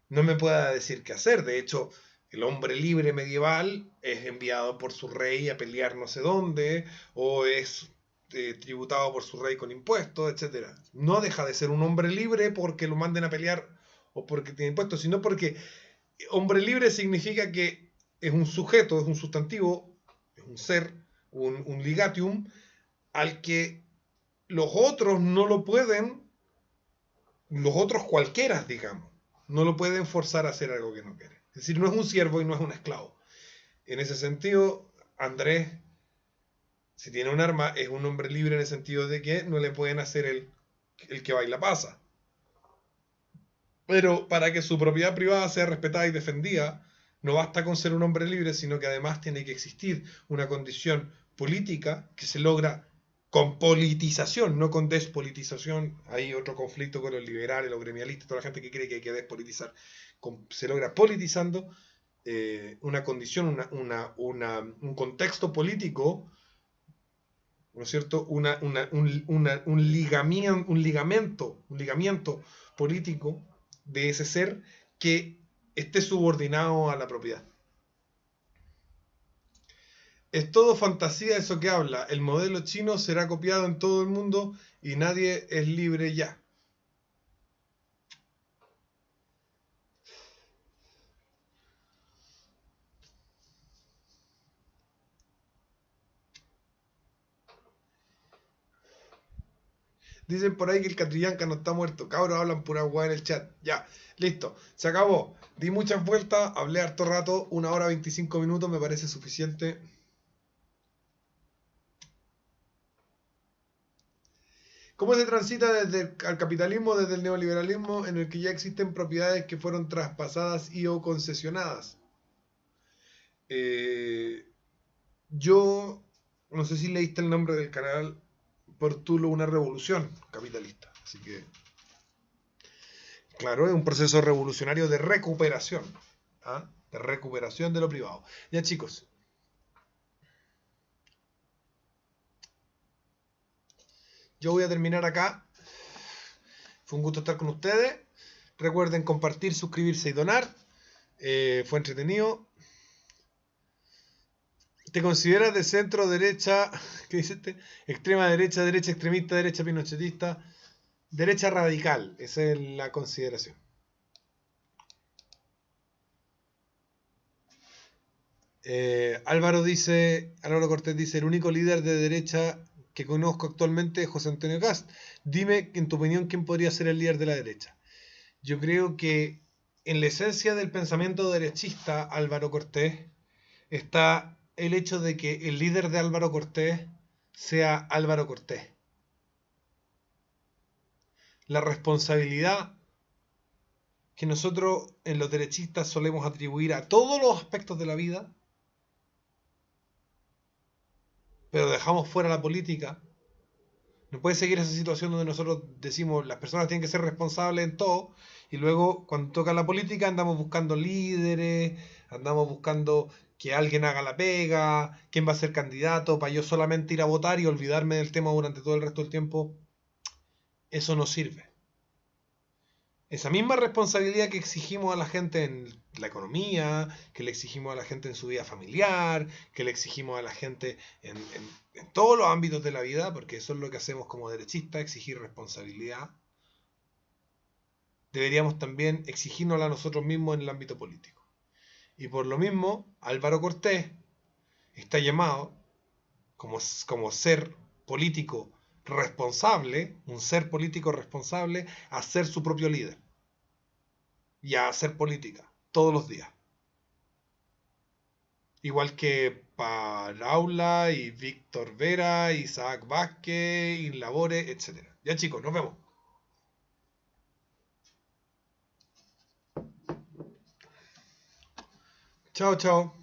no me pueda decir qué hacer. De hecho, el hombre libre medieval es enviado por su rey a pelear no sé dónde, o es tributado por su rey con impuestos, etc. No deja de ser un hombre libre porque lo manden a pelear o porque tiene impuestos, sino porque hombre libre significa que es un sujeto, es un sustantivo, es un ser, un ligatium, al que los otros no lo pueden, los otros cualquiera, digamos, no lo pueden forzar a hacer algo que no quiere. Es decir, no es un siervo y no es un esclavo. En ese sentido, Andrés, si tiene un arma, es un hombre libre en el sentido de que no le pueden hacer el que baila pasa. Pero para que su propiedad privada sea respetada y defendida, no basta con ser un hombre libre, sino que además tiene que existir una condición política que se logra con politización, no con despolitización. Hay otro conflicto con los liberales, los gremialistas, toda la gente que cree que hay que despolitizar. Se logra politizando una condición, un contexto político, ¿no es cierto? Un ligamento político de ese ser que esté subordinado a la propiedad. Es todo fantasía eso que habla. El modelo chino será copiado en todo el mundo y nadie es libre ya. Dicen por ahí que el Catrillanca no está muerto. Cabros, hablan pura hueá en el chat. Ya, listo. Se acabó. Di muchas vueltas, hablé harto rato. 1 hora 25 minutos me parece suficiente. ¿Cómo se transita desde el capitalismo, desde el neoliberalismo, en el que ya existen propiedades que fueron traspasadas y o concesionadas? Yo no sé si leíste el nombre del canal, postulo una revolución capitalista. Así que, claro, es un proceso revolucionario de recuperación. ¿Ah? De recuperación de lo privado. Ya, chicos. Yo voy a terminar acá. Fue un gusto estar con ustedes. Recuerden compartir, suscribirse y donar. Fue entretenido. ¿Te consideras de centro, derecha, qué dice este? Extrema derecha, derecha extremista, derecha pinochetista, derecha radical? Esa es la consideración. Álvaro Cortés dice, el único líder de derecha que conozco actualmente es José Antonio Kast. Dime, en tu opinión, ¿quién podría ser el líder de la derecha? Yo creo que en la esencia del pensamiento derechista, Álvaro Cortés, está el hecho de que el líder de Álvaro Cortés sea Álvaro Cortés. La responsabilidad que nosotros en los derechistas solemos atribuir a todos los aspectos de la vida, pero dejamos fuera la política. No puede seguir esa situación donde nosotros decimos las personas tienen que ser responsables en todo y luego cuando toca la política andamos buscando líderes, andamos buscando que alguien haga la pega, quién va a ser candidato para yo solamente ir a votar y olvidarme del tema durante todo el resto del tiempo. Eso no sirve. Esa misma responsabilidad que exigimos a la gente en la economía, que le exigimos a la gente en su vida familiar, que le exigimos a la gente en todos los ámbitos de la vida, porque eso es lo que hacemos como derechistas, exigir responsabilidad, deberíamos también exigirnos a nosotros mismos en el ámbito político. Y por lo mismo, Álvaro Cortés está llamado como ser político responsable, un ser político responsable, a ser su propio líder y a hacer política todos los días. Igual que Paraula y Víctor Vera, Isaac Vázquez, Inlabore, etc. Ya, chicos, nos vemos. Chao, chao.